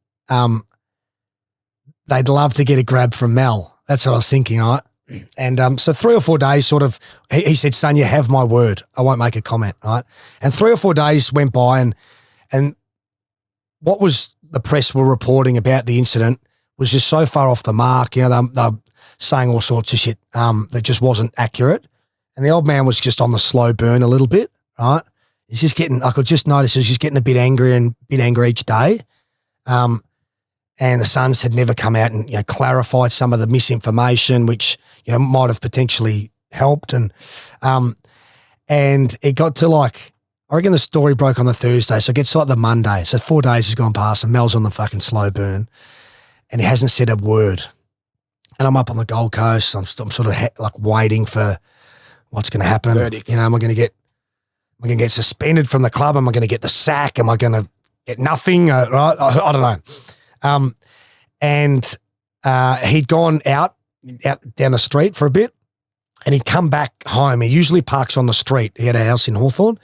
they'd love to get a grab from Mel. That's what I was thinking, right? And so 3 or 4 days sort of, he said, son, you have my word. I won't make a comment, right? And 3 or 4 days went by, and what was the press were reporting about the incident was just so far off the mark. They're saying all sorts of shit that just wasn't accurate. And the old man was just on the slow burn a little bit, right? He's just I could just notice he's just getting a bit angry each day. And the Suns had never come out and clarified some of the misinformation, which might have potentially helped. And it got to I reckon the story broke on the Thursday, so it gets the Monday. So 4 days has gone past, and Mel's on the fucking slow burn, and he hasn't said a word. And I'm up on the Gold Coast. I'm sort of waiting for what's going to happen. Verdict. Am I going to get suspended from the club? Am I going to get the sack? Am I going to get nothing? Right? I don't know. And he'd gone out down the street for a bit, and he'd come back home. He usually parks on the street. He had a house in Hawthorn,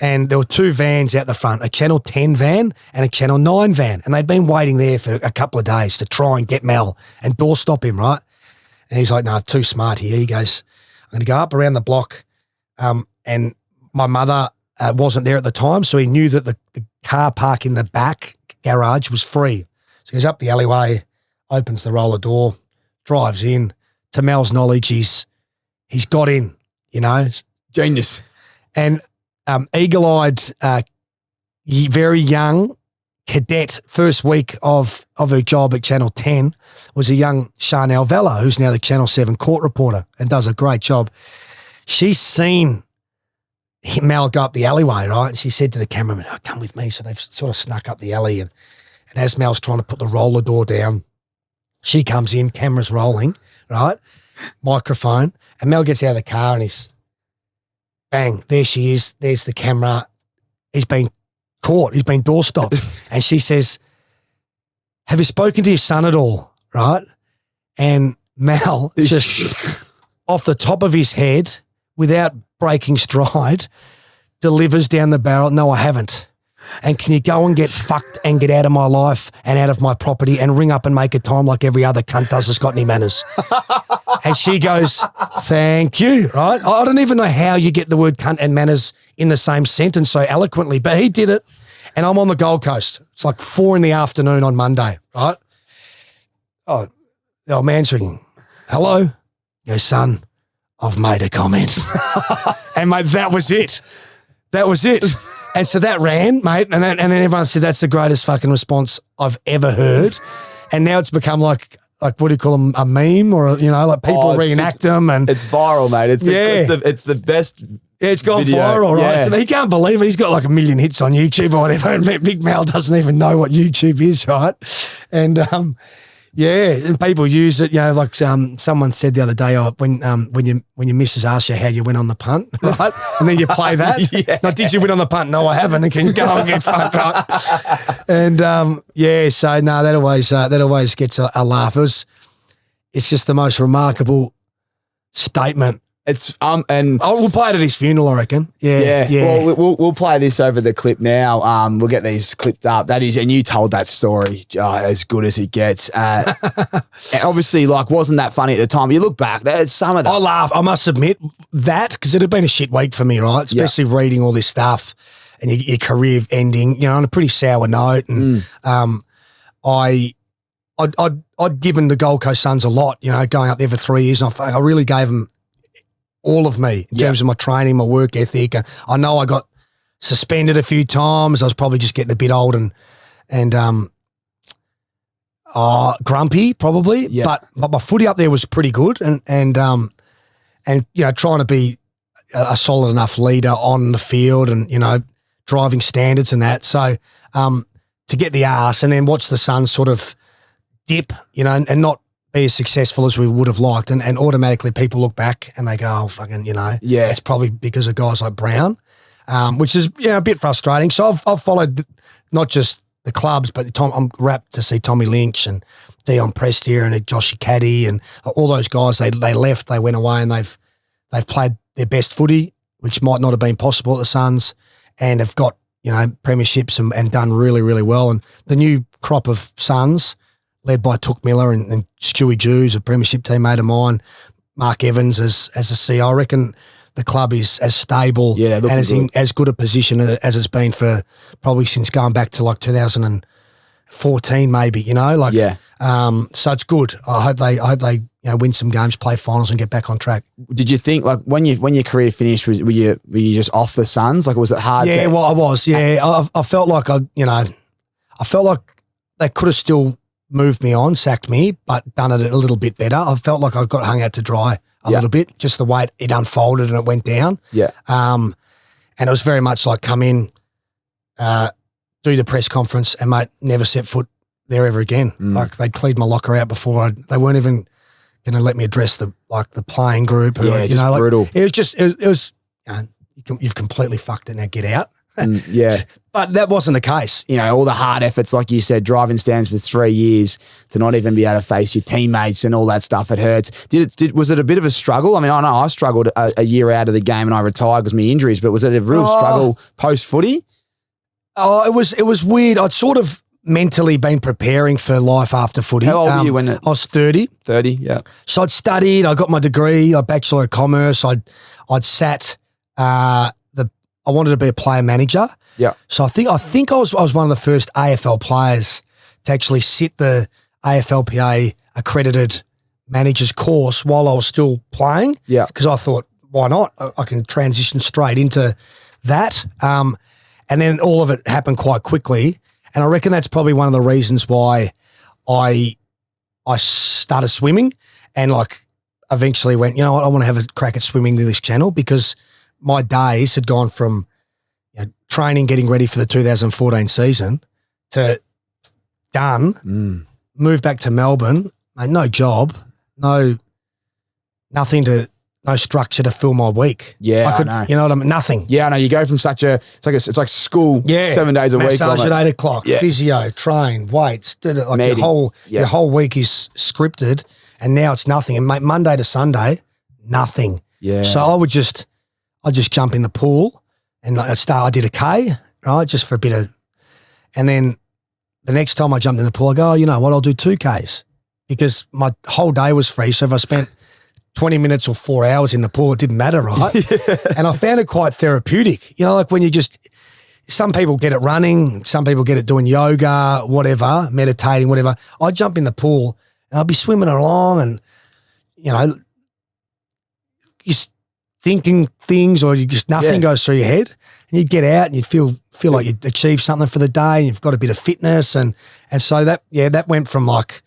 and there were 2 vans out the front, a Channel 10 van and a Channel 9 van, and they'd been waiting there for a couple of days to try and get Mel and doorstop him, right? And he's like, no, too smart here. He goes, I'm going to go up around the block, and my mother wasn't there at the time, so he knew that the car park in the back garage was free. So he goes up the alleyway, opens the roller door, drives in. To Mel's knowledge, he's got in, you know. Genius. And eagle-eyed, very young cadet, first week of her job at Channel 10 was a young Chanel Vella, who's now the Channel 7 court reporter and does a great job. She's seen Mel go up the alleyway, right? And she said to the cameraman, oh, come with me. So they've sort of snuck up the alley. And as Mel's trying to put the roller door down, she comes in, camera's rolling, right? Microphone. And Mel gets out of the car and he's, bang, there she is. There's the camera. He's been caught. He's been doorstopped. And she says, have you spoken to your son at all? Right? And Mel just off the top of his head, without breaking stride, delivers down the barrel, no, I haven't. And can you go and get fucked and get out of my life and out of my property and ring up and make a time like every other cunt does that's got any manners? And she goes, thank you, right? I don't even know how you get the word cunt and manners in the same sentence so eloquently, but he did it. And I'm on the Gold Coast. It's like 4 PM on Monday, right? Oh, the old man's ringing. Hello? He goes, son, I've made a comment. And mate, that was it. That was it. And so that ran, mate, and then everyone said that's the greatest fucking response I've ever heard. And now it's become like what do you call them, a meme or, like people reenact them. And it's viral, mate. It's the best. Yeah, it's gone video. viral, right? Yeah. So he can't believe it. He's got like 1 million hits on YouTube or whatever. And Big Mal doesn't even know what YouTube is, right? And yeah, and people use it. Like someone said the other day, when your missus asks you how you went on the punt, right? And then you play that. Yeah. Now, did you win on the punt? No, I haven't. And can you go and get fucked, right? And yeah, so no, that always gets a laugh. It's just the most remarkable statement. It's and we'll play it at his funeral, I reckon. Yeah. Well, we'll play this over the clip now. We'll get these clipped up. That is, and you told that story as good as it gets. Obviously, wasn't that funny at the time? You look back, there's some of that. I laugh. I must admit that because it had been a shit week for me, right? Especially reading all this stuff and your career ending, on a pretty sour note. And I'd given the Gold Coast Suns a lot, going up there for 3 years. And I really gave them all of me in terms of my training, my work ethic. I know I got suspended a few times. I was probably just getting a bit old and grumpy probably. Yeah. But my footy up there was pretty good and trying to be a solid enough leader on the field and, driving standards and that. So to get the arse and then watch the Suns sort of dip, and not be as successful as we would have liked. And automatically people look back and they go, oh, fucking, it's probably because of guys like Brown, which is, a bit frustrating. So I've followed not just the clubs, but I'm rapt to see Tommy Lynch and Dion Prestia and Joshy Caddy and all those guys. They left, they went away and they've played their best footy, which might not have been possible at the Suns, and have got, premierships and done really, really well. And the new crop of Suns, led by Took Miller and Stewie Jews, a premiership teammate of mine, Mark Evans as a CEO. I reckon the club is as stable and in as good a position as it's been for probably since going back to 2014 maybe, so it's good. I hope they win some games, play finals and get back on track. Did you think when your career finished, were you just off the Suns? Was it hard? Yeah, well, I was. Yeah, I felt like I felt like they could have still moved me on, sacked me, but done it a little bit better. I felt like I got hung out to dry a little bit, just the way it unfolded and it went down. Yeah. And it was very much like come in, do the press conference and, mate, never set foot there ever again. Like they cleared my locker out before they weren't even going to let me address the playing group. Brutal. It was just, it was you've completely fucked it, now get out. Yeah. But that wasn't the case. You know, all the hard efforts, like you said, driving stands for 3 years to not even be able to face your teammates and all that stuff, it hurts. Was it a bit of a struggle? I mean, I know I struggled a year out of the game and I retired because of my injuries, but was it a real struggle post-footy? Oh, it was weird. I'd sort of mentally been preparing for life after footy. How old were you when I was 30. 30, yeah. So I'd studied, I got my degree, a Bachelor of Commerce. I'd sat I wanted to be a player manager. Yeah. So I think I was one of the first AFL players to actually sit the AFLPA accredited manager's course while I was still playing. Yeah. Because I thought, why not? I can transition straight into that. And then all of it happened quite quickly. And I reckon that's probably one of the reasons why I started swimming and like eventually went, you know what, I want to have a crack at swimming to this channel, because my days had gone from training, getting ready for the 2014 season to done, moved back to Melbourne, mate, no job, no structure to fill my week. Yeah, I know. You know what I mean? Nothing. Yeah, I know. You go from it's like school 7 days a week. Massage at 8 o'clock, Yeah. physio, train, weights, like Meeting. your whole week is scripted, and now it's nothing. And mate, Monday to Sunday, nothing. Yeah. So I'd just jump in the pool and I did a K, right, just for a bit of, and then the next time I jumped in the pool, I go, oh, you know what, I'll do 2 Ks, because my whole day was free. So if I spent 20 minutes or 4 hours in the pool, it didn't matter, right? Yeah. And I found it quite therapeutic. You know, like when some people get it running, some people get it doing yoga, whatever, meditating, whatever. I'd jump in the pool and I'd be swimming along and, you know, just thinking things, or nothing goes through your head, and you get out and you feel like you achieved something for the day, and you've got a bit of fitness, and so that went from like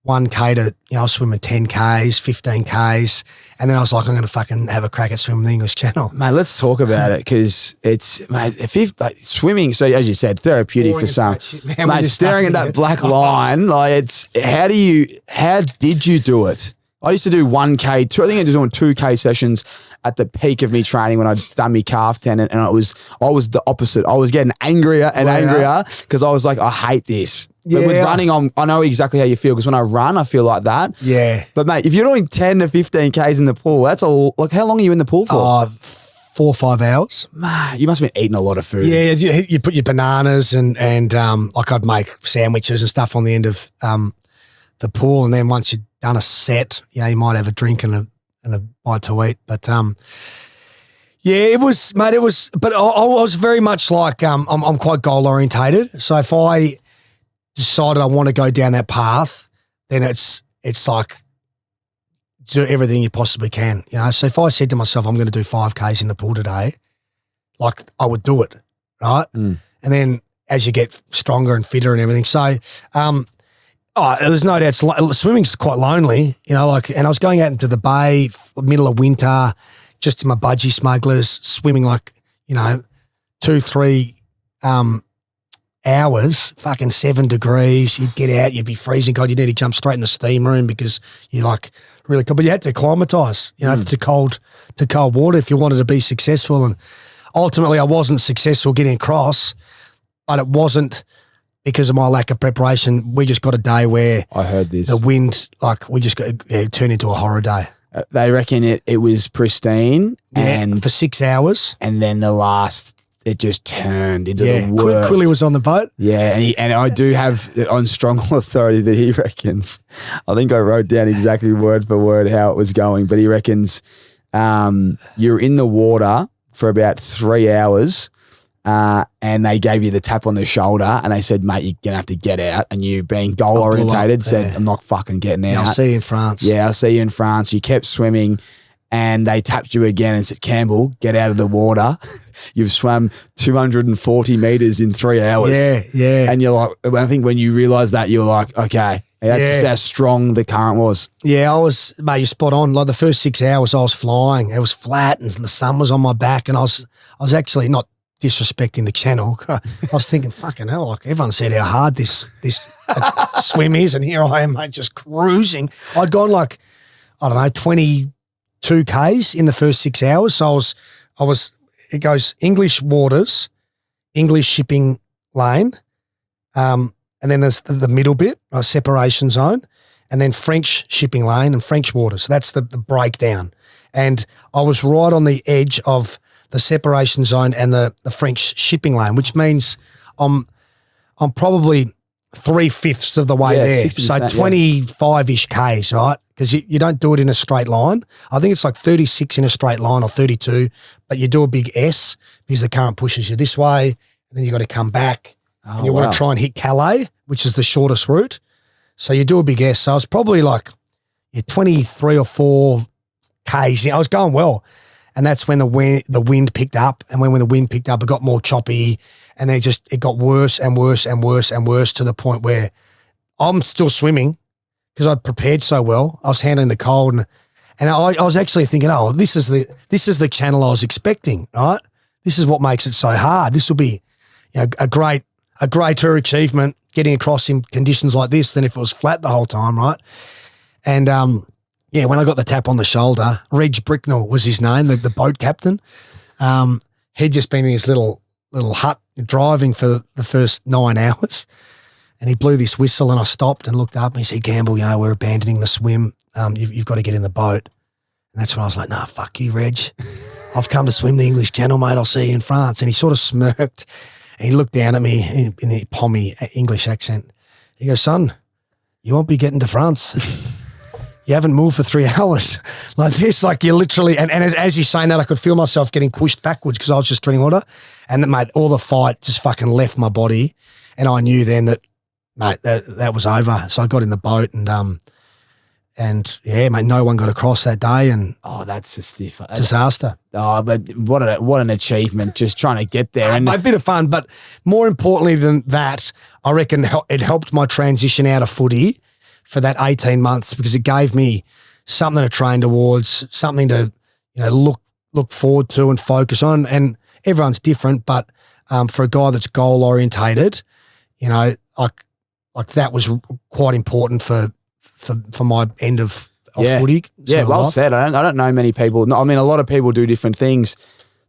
1K to, you know, I was swimming 10Ks, 15Ks, and then I was like, I'm going to fucking have a crack at swimming the English Channel. Mate, let's talk about it, because it's, mate, like swimming, so as you said, therapeutic for some. Mate, staring at that black line, like how did you do it? I used to do 1K, I think I was doing 2K sessions at the peak of me training when I'd done me calf tendon, and I was the opposite. I was getting angrier and angrier because I was like, I hate this. Yeah. But with running, I know exactly how you feel, because when I run, I feel like that. Yeah. But mate, if you're doing 10 to 15 Ks in the pool, that's like, how long are you in the pool for? 4 or 5 hours. Man, you must have been eating a lot of food. Yeah, you put your bananas and like I'd make sandwiches and stuff on the end of the pool, and then once you'd done a set, you know, you might have a drink and a bite to eat. But yeah, it was, mate. It was, but I was very much like I'm quite goal orientated. So if I decided I want to go down that path, then it's like do everything you possibly can. You know, so if I said to myself, I'm going to do 5Ks in the pool today, like I would do it, right? And then as you get stronger and fitter and everything, so. There's no doubt swimming's quite lonely, you know, like, and I was going out into the bay, middle of winter, just in my budgie smugglers, swimming like, you know, 2-3 hours, fucking 7 degrees. You'd get out, you'd be freezing cold. You'd need to jump straight in the steam room because you're like really cold. But you had to acclimatise, you know, to cold water if you wanted to be successful. And ultimately I wasn't successful getting across, but it wasn't because of my lack of preparation. We just got a day where I heard this. The wind, like we just got it turned into a horror day. They reckon it was pristine and for 6 hours, and then it just turned into the worst. Quilly was on the boat. Yeah, and I do have it on strong authority that he reckons. I think I wrote down exactly word for word how it was going, but he reckons you're in the water for about 3 hours. And they gave you the tap on the shoulder and they said, mate, you're going to have to get out. And you, being goal orientated, said, I'm not fucking getting out. Yeah, I'll see you in France. Yeah, I'll see you in France. You kept swimming and they tapped you again and said, Campbell, get out of the water. You've swum 240 meters in 3 hours. Yeah. And you're like, I think when you realize that, you're like, okay, that's just how strong the current was. Yeah, mate, you're spot on. Like the first 6 hours I was flying. It was flat and the sun was on my back, and I was actually not disrespecting the channel. I was thinking, fucking hell, like everyone said how hard this swim is, and here I am, mate, just cruising. I'd gone like, I don't know, 22 Ks in the first 6 hours. So I was, it goes English waters, English shipping lane, and then there's the middle bit, a separation zone, and then French shipping lane and French water. So that's the breakdown. And I was right on the edge of the separation zone and the French shipping lane, which means I'm probably 3/5 of the way there. So 25-ish Ks, right? Because you don't do it in a straight line. I think it's like 36 in a straight line or 32, but you do a big S because the current pushes you this way, and then you got to come back. And you want to try and hit Calais, which is the shortest route. So you do a big S. So I was probably like 23 or 4 Ks. I was going well. And that's when the wind picked up. And when the wind picked up, it got more choppy. And then it got worse and worse and worse and worse to the point where I'm still swimming because I'd prepared so well. I was handling the cold. And I was actually thinking, oh, this is the channel I was expecting, right? This is what makes it so hard. This will be a greater achievement getting across in conditions like this than if it was flat the whole time, right? And when I got the tap on the shoulder, Reg Bricknell was his name, the boat captain. He'd just been in his little hut driving for the first 9 hours, and he blew this whistle, and I stopped and looked up and he said, Campbell, we're abandoning the swim. You've got to get in the boat. And that's when I was like, nah, fuck you, Reg. I've come to swim the English Channel, mate. I'll see you in France. And he sort of smirked. And he looked down at me in the pommy English accent. He goes, son, you won't be getting to France. You haven't moved for 3 hours. Like this, like you're literally, and as he's saying that, I could feel myself getting pushed backwards because I was just treading water. And mate, all the fight just fucking left my body. And I knew then that, mate, that was over. So I got in the boat and yeah, mate, no one got across that day, and that's a stiffer disaster. But what an achievement, just trying to get there, and a bit of fun. But more importantly than that, I reckon it helped my transition out of footy for that 18 months because it gave me something to train towards, something to look forward to and focus on. And everyone's different, but for a guy that's goal orientated, like that was quite important for my end of footy. Yeah, well said. I don't know many people. I mean, a lot of people do different things.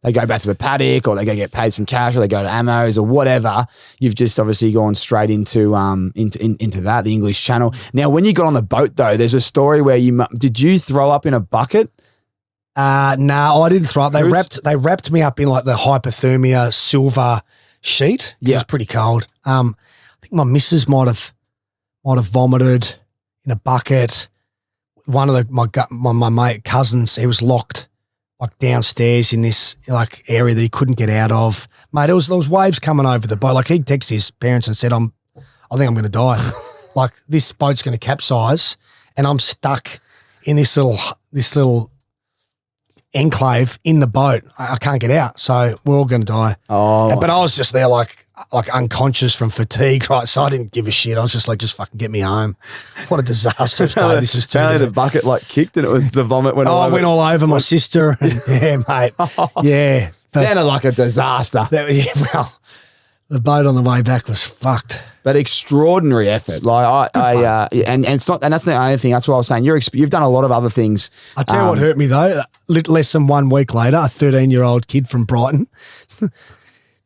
They go back to the paddock, or they go get paid some cash, or they go to Ammos or whatever. You've just obviously gone straight into that, the English Channel. Now, when you got on the boat though, there's a story where did you throw up in a bucket? No, I didn't throw up. They wrapped me up in like the hypothermia silver sheet. It was pretty cold. I think my missus might have vomited in a bucket. One of my mate cousins, he was locked like downstairs in this like area that he couldn't get out of. Mate, there was waves coming over the boat. Like he texted his parents and said, I think I'm going to die. Like this boat's going to capsize, and I'm stuck in this little enclave in the boat. I can't get out, so we're all going to die. But I was just there like unconscious from fatigue, right? So I didn't give a shit. I was just like, just fucking get me home. What a disastrous day this is. Apparently the bucket like kicked and it was the vomit went all over. I went all over my sister. Yeah, mate. Yeah. Sounded like a disaster. Well, the boat on the way back was fucked. But extraordinary effort. Like and it's not, and that's the only thing. That's what I was saying. You've done a lot of other things. I tell you what hurt me though. Less than 1 week later, a 13-year-old kid from Brighton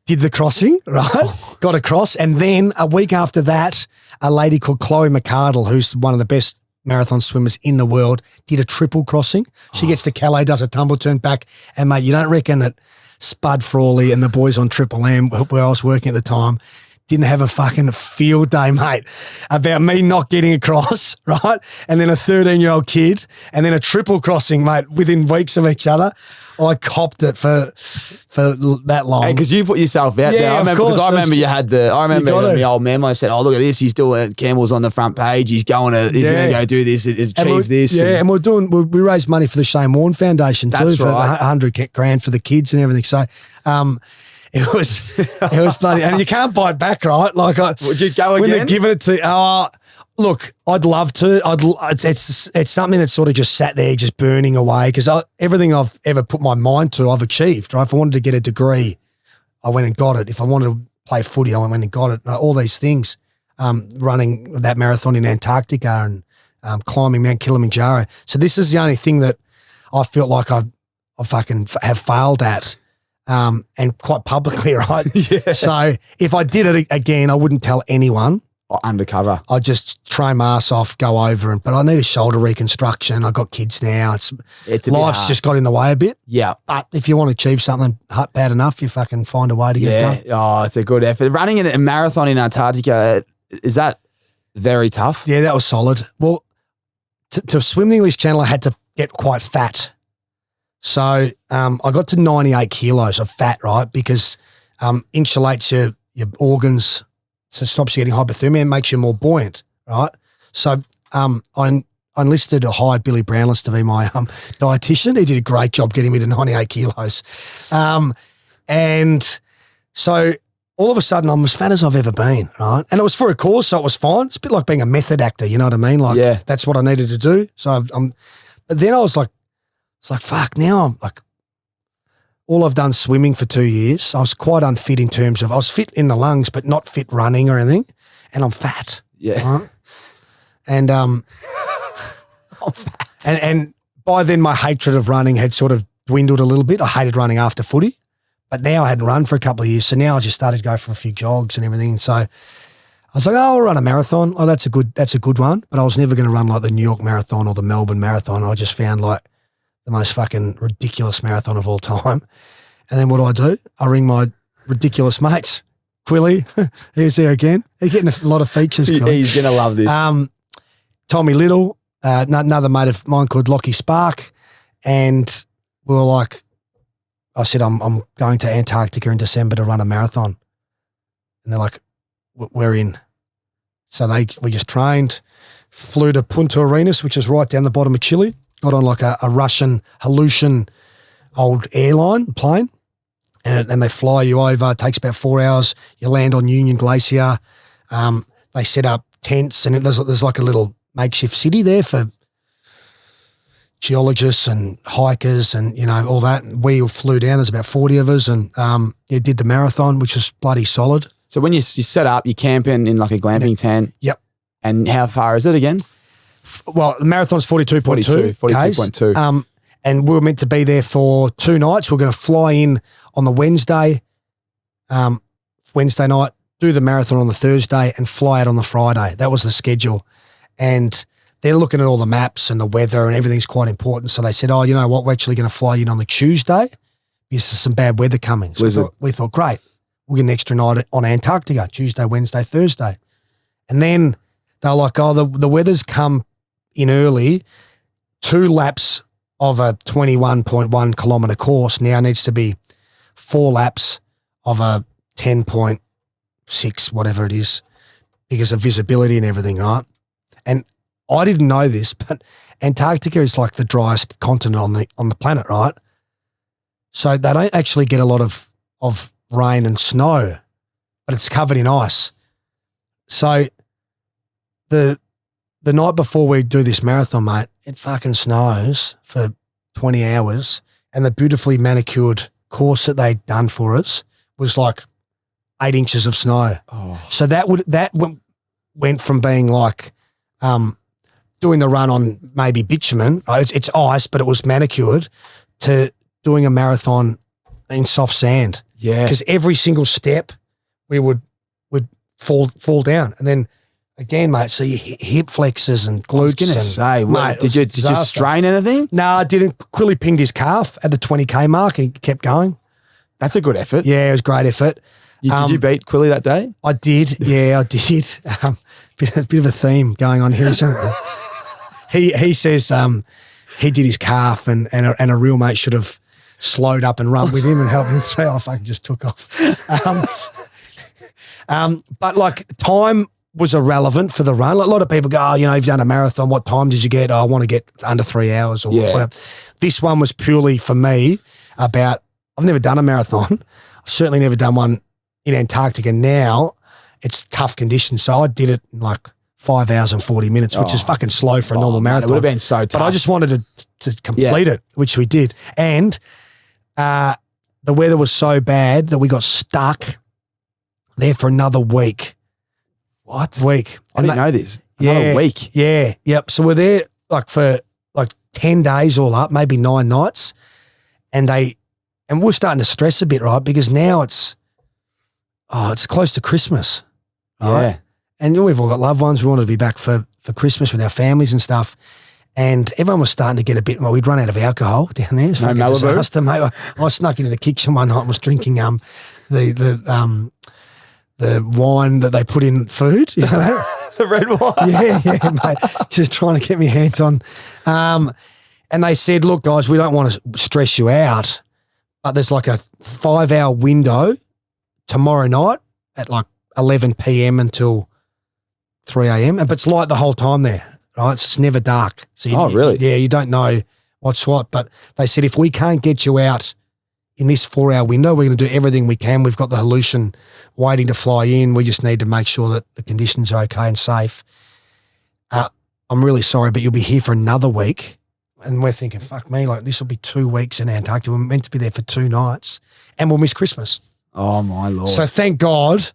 did the crossing, right? Got across, and then a week after that, a lady called Chloe McArdle, who's one of the best marathon swimmers in the world, did a triple crossing. She gets to Calais, does a tumble turn back, and mate, you don't reckon that Spud Frawley and the boys on Triple M, where I was working at the time, didn't have a fucking field day, mate, about me not getting across, right? And then a 13-year-old kid, and then a triple crossing, mate, within weeks of each other. I copped it for that long. Because you put yourself out there. I remember you had the old memo. I said, oh, look at this. He's doing it. Campbell's on the front page. He's going to go do this, achieve this. Yeah, and we raised money for the Shane Warne Foundation too, for $100,000 for the kids and everything. So, it was bloody, and you can't bite back, right? Like, would you go again? When they're giving it to, look, I'd love to. It's something that's sort of just sat there, just burning away. Because everything I've ever put my mind to, I've achieved. Right? If I wanted to get a degree, I went and got it. If I wanted to play footy, I went and got it. All these things, running that marathon in Antarctica and climbing Mount Kilimanjaro. So this is the only thing that I felt like I fucking have failed at. and quite publicly, right? Yeah. So if I did it again, I wouldn't tell anyone. Oh, undercover. I'd just train my ass off, go over it. But I need a shoulder reconstruction. I've got kids now. It's a bit Life's hard. just got in the way a bit. Yeah. But if you want to achieve something bad enough, you fucking find a way to get it done. Oh, it's a good effort. Running a marathon in Antarctica, is that very tough? Yeah, that was solid. Well, to swim the English Channel, I had to get quite fat. So I got to 98 kilos of fat, right? Because insulates your organs, so it stops you getting hypothermia and makes you more buoyant, right? So I enlisted or hired Billy Brownless to be my dietitian. He did a great job getting me to 98 kilos. And so all of a sudden I'm as fat as I've ever been, right? And it was for a cause, so it was fine. It's a bit like being a method actor, you know what I mean? Like that's what I needed to do. So but then I was like, it's like, fuck, now I'm like, all I've done swimming for 2 years. I was quite unfit in terms of, I was fit in the lungs, but not fit running or anything. And I'm fat. Yeah. Right? And, and by then my hatred of running had sort of dwindled a little bit. I hated running after footy, but now I hadn't run for a couple of years. So now I just started to go for a few jogs and everything. So I was like, oh, I'll run a marathon. Oh, that's a good one. But I was never going to run like the New York Marathon or the Melbourne Marathon. I just found like the most fucking ridiculous marathon of all time. And then what do? I ring my ridiculous mates. Quilly, he's there again. He's getting a lot of features. He's going to love this. Tommy Little, another mate of mine called Lockie Spark. And we were like, I said, I'm going to Antarctica in December to run a marathon. And they're like, we're in. So we just trained, flew to Punta Arenas, which is right down the bottom of Chile. Got on like a Russian Halusian old airline plane, and they fly you over. It takes about 4 hours. You land on Union Glacier. They set up tents, and there's like a little makeshift city there for geologists and hikers and, you know, all that. And we flew down. There's about 40 of us, and did the marathon, which was bloody solid. So when you set up, you're camping in like a glamping tent. Yep. And how far is it again? Well, the marathon's 42.2. 42.2. And we were meant to be there for 2 nights. We're going to fly in on the Wednesday night, do the marathon on the Thursday, and fly out on the Friday. That was the schedule. And they're looking at all the maps and the weather, and everything's quite important. So they said, oh, you know what, we're actually going to fly in on the Tuesday because there's some bad weather coming. So we thought, great, we'll get an extra night on Antarctica, Tuesday, Wednesday, Thursday. And then they're like, oh, the weather's come in early. 2 laps of a 21.1 kilometre course now needs to be 4 laps of a 10.6, whatever it is, because of visibility and everything, right? And I didn't know this, but Antarctica is like the driest continent on the planet, right? So they don't actually get a lot of rain and snow, but it's covered in ice. So the night before we do this marathon, mate, it fucking snows for 20 hours, and the beautifully manicured course that they'd done for us was like 8 inches of snow. Oh. So that went from being like doing the run on maybe bitumen, it's ice, but it was manicured, to doing a marathon in soft sand. Yeah. Because every single step we would fall down. And then again, mate, so your hip flexors and glutes. I was going to say, mate, did you strain anything? No, I didn't. Quilly pinged his calf at the 20K mark and he kept going. That's a good effort. Yeah, it was a great effort. Did you beat Quilly that day? I did. Yeah, I did. A bit of a theme going on here. He says he did his calf and a real mate should have slowed up and run with him and helped him through. I fucking just took off. But like time was irrelevant for the run. Like a lot of people go, oh, you know, you've done a marathon. What time did you get? Oh, I want to get under 3 hours or whatever. This one was purely for me about, I've never done a marathon. I've certainly never done one in Antarctica. Now it's tough conditions. So I did it in like 5 hours and 40 minutes, which is fucking slow for a normal marathon. It would have been so tough. But I just wanted to complete it, which we did. And the weather was so bad that we got stuck there for another week. What? Week. I didn't know this. Yeah. Another week. Yeah. Yep. So we're there like for like 10 days all up, maybe 9 nights. And And we're starting to stress a bit, right? Because now it's close to Christmas. Right? Yeah. And we've all got loved ones. We wanted to be back for Christmas with our families and stuff. And everyone was starting to get a bit, we'd run out of alcohol down there. It's fucking disaster, mate. I snuck into the kitchen one night and was drinking the wine that they put in food, you know? The red wine. Yeah, mate. Just trying to get my hands on. And they said, look, guys, we don't want to stress you out, but there's like a 5-hour window tomorrow night at like 11 p.m. until 3 a.m. But it's light the whole time there, right? It's never dark. So really? Yeah, you don't know what's what. But they said, if we can't get you out in this 4-hour window, we're going to do everything we can. We've got the Hallution waiting to fly in. We just need to make sure that the conditions are okay and safe. I'm really sorry, but you'll be here for another week. And we're thinking, fuck me, like this will be 2 weeks in Antarctica. We're meant to be there for 2 nights and we'll miss Christmas. Oh, my Lord. So thank God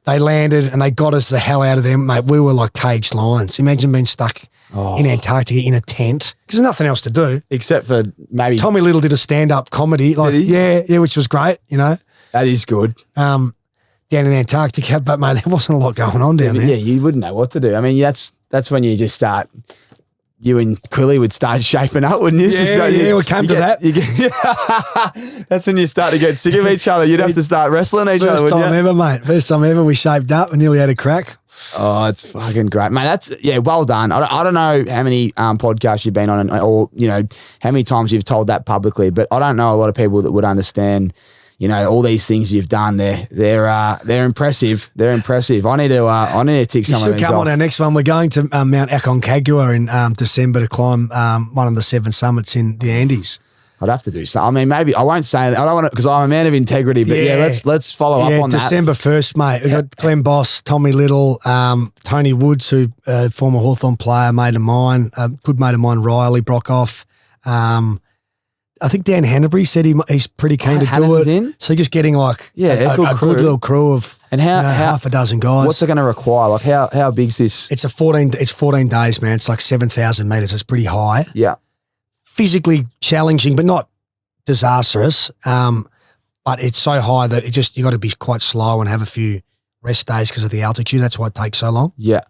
they landed and they got us the hell out of there, mate. We were like caged lions. Imagine being stuck in Antarctica in a tent because there's nothing else to do. Except for maybe. Tommy Little did a stand-up comedy. Like, yeah, which was great, you know. That is good. Down in Antarctica, but mate, there wasn't a lot going on down there. Yeah, you wouldn't know what to do. I mean, that's when you just start. You and Quilly would start shaping up, wouldn't you? Yeah, we came to that. That's when you start to get sick of each other. You'd have to start wrestling each other, wouldn't you? First time ever, mate. First time ever we shaped up and nearly had a crack. Oh, it's fucking great, mate. Well done. I don't know how many podcasts you've been on or, you know, how many times you've told that publicly, but I don't know a lot of people that would understand, you know, all these things you've done. They're impressive. They're impressive. I need to tick some of these off. You should come on our next one. We're going to Mount Aconcagua in December to climb one of the 7 summits in the Andes. I'd have to do something. I mean, maybe I won't say that. I don't want to because I'm a man of integrity. But let's follow up on December 1st, mate. We've got Glenn Boss, Tommy Little, Tony Woods, who former Hawthorn player, mate of mine, good mate of mine, Riley Brockhoff. I think Dan Hanbury said he's pretty keen to do it. In? So just getting like a good little crew of half a dozen guys. What's it going to require? Like how big's this? It's 14 days, man. It's like 7,000 metres. It's pretty high. Yeah. Physically challenging, but not disastrous. But it's so high that you got to be quite slow and have a few rest days because of the altitude. That's why it takes so long. Yeah.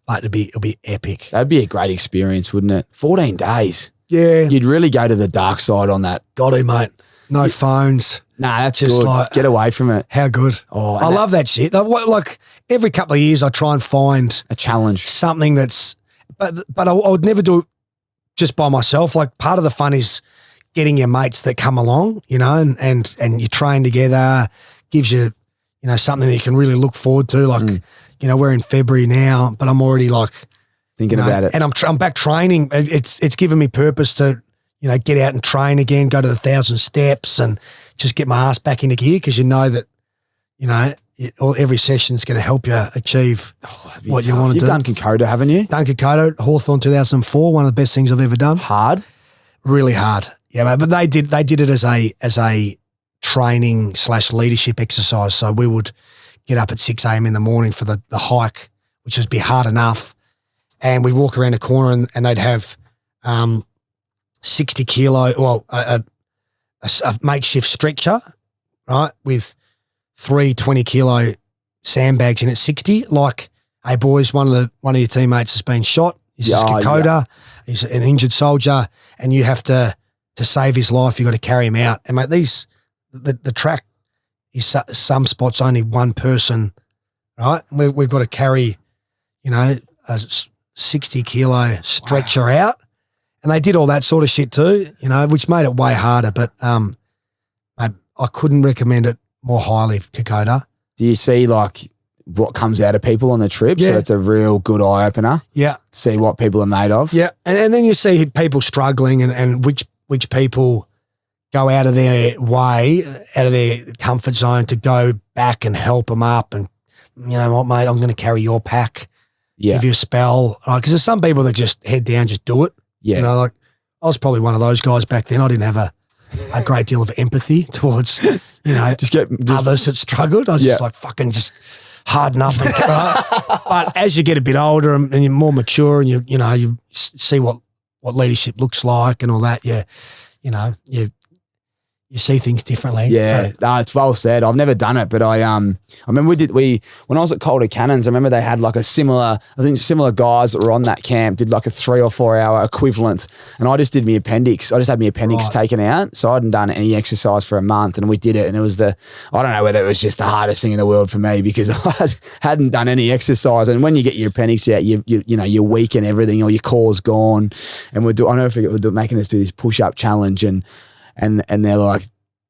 But it'll be epic. That'd be a great experience, wouldn't it? 14 days. Yeah. You'd really go to the dark side on that. Got to, mate. No phones. Nah, that's just good. Like, get away from it. How good. Oh, I love that shit. Like every couple of years I try and find a challenge. Something that's, but I would never do it just by myself. Like part of the fun is getting your mates that come along, you know, and you train together, gives you, you know, something that you can really look forward to. Like, you know, we're in February now, but I'm already like, thinking about it. And I'm back training. It's given me purpose to, you know, get out and train again, go to the 1,000 steps and just get my ass back into gear because you know that, you know, every session is going to help you achieve what you want to do. You've done Kokoda, haven't you? Done Kokoda, Hawthorn 2004, one of the best things I've ever done. Hard? Really hard. Yeah, mate, but they did it as a training / leadership exercise. So we would get up at 6 a.m. in the morning for the hike, which would be hard enough. And we'd walk around a corner and they'd have 60 kilo, a makeshift stretcher, right, with 3 20 kilo sandbags in it, 60. Like, hey boys, one of your teammates has been shot. This is Kokoda. Yeah. He's an injured soldier, and you have to save his life. You got to carry him out. And mate, the track is some spots only one person, right? And we've got to carry, you know, a 60 kilo stretcher out. And they did all that sort of shit too, you know, which made it way harder. But I couldn't recommend it more highly, Kokoda. Do you see like what comes out of people on the trip? Yeah. So it's a real good eye opener. Yeah. See what people are made of. Yeah. And then you see people struggling and which people go out of their way, out of their comfort zone to go back and help them up. And you know what, mate, I'm going to carry your pack. Yeah. Give you a spell. Because there's some people that just head down, just do it. Yeah. You know, like I was probably one of those guys back then. I didn't have a great deal of empathy towards, you know, others that struggled. I was just like fucking just harden up. But as you get a bit older and you're more mature and you see what leadership looks like and all that, you you see things differently. Yeah, no, it's well said. I've never done it, but I remember when I was at Calder Cannons, I remember they had like similar guys that were on that camp did like a 3 or 4 hour equivalent, and I just did my appendix. I just had my appendix taken out, so I hadn't done any exercise for a month, and we did it, and it was I don't know whether it was just the hardest thing in the world for me because I hadn't done any exercise, and when you get your appendix out, you know you're weak and everything, or your core's gone, and I never forget making us do this push up challenge, and they're like,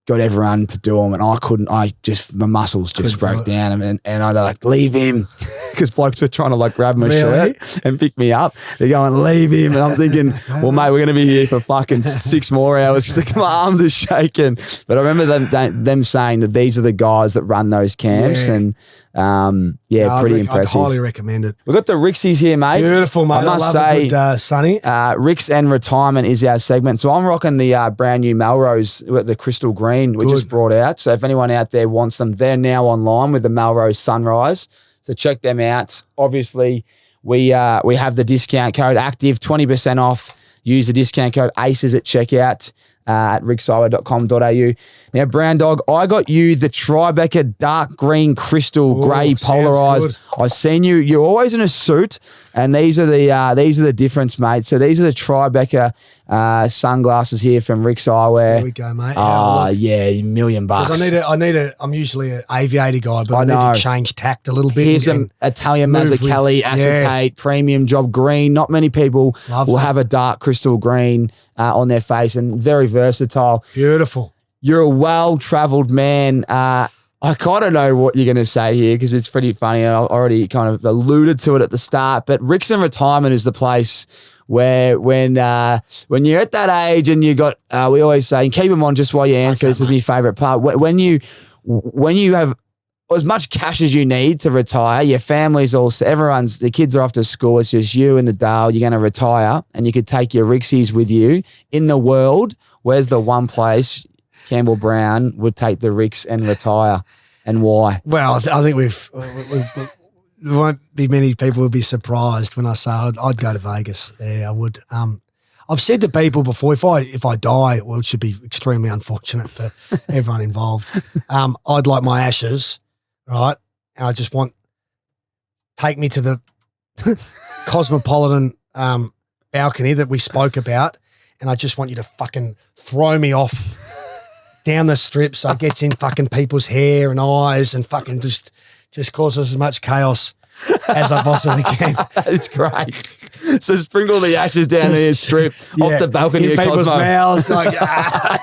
got everyone to do them, and I couldn't. My muscles just broke down, and they're like, leave him, because blokes were trying to like grab my shirt and pick me up. They're going, leave him, and I'm thinking, well, mate, we're going to be here for fucking 6 more hours. My arms are shaking. But I remember them saying that these are the guys that run those camps, and pretty impressive. I'd highly recommend it. We've got the Rixxies here, mate. Beautiful, mate. I must say, a good, Sonny. Rix and retirement is our segment. So I'm rocking the brand new Melrose, the Crystal Green we just brought out. So if anyone out there wants them, they're now online with the Melrose Sunrise. So check them out. Obviously, we have the discount code active, 20% off. Use the discount code ACES at checkout at rixeyewear.com.au. Now, Brown Dog, I got you the Tribeca dark green crystal grey polarized. I've seen you're always in a suit, and these are the difference, mate. So these are the Tribeca sunglasses here from Rix Eyewear. There we go, mate. Oh, yeah, $1 million. I'm usually an aviator guy, but I need to change tact a little bit. Here's some Italian Mazzucchelli acetate premium job green. Not many people will have a dark crystal green on their face, and very versatile. Beautiful. You're a well-travelled man. I kind of know what you're going to say here because it's pretty funny. I already kind of alluded to it at the start, but Rix and Retirement is the place where when you're at that age and you got, we always say, and keep them on just while you answer, this is my favourite part, when you have as much cash as you need to retire, your family's the kids are off to school, it's just you and the Dale, you're going to retire, and you could take your Rixxies with you in the world. Where's the one place Campbell Brown would take the Rix and retire, and why? Well, I think there won't be many people will be surprised when I say I'd go to Vegas. Yeah, I would. I've said to people before, if I die, well, it should be extremely unfortunate for everyone involved. I'd like my ashes, right? And I just take me to the Cosmopolitan balcony that we spoke about, and I just want you to fucking throw me off down the strip so it gets in fucking people's hair and eyes and fucking just causes as much chaos as I possibly can. It's great. So sprinkle the ashes down the strip off the balcony in of people's Cosmo. mouths. Like,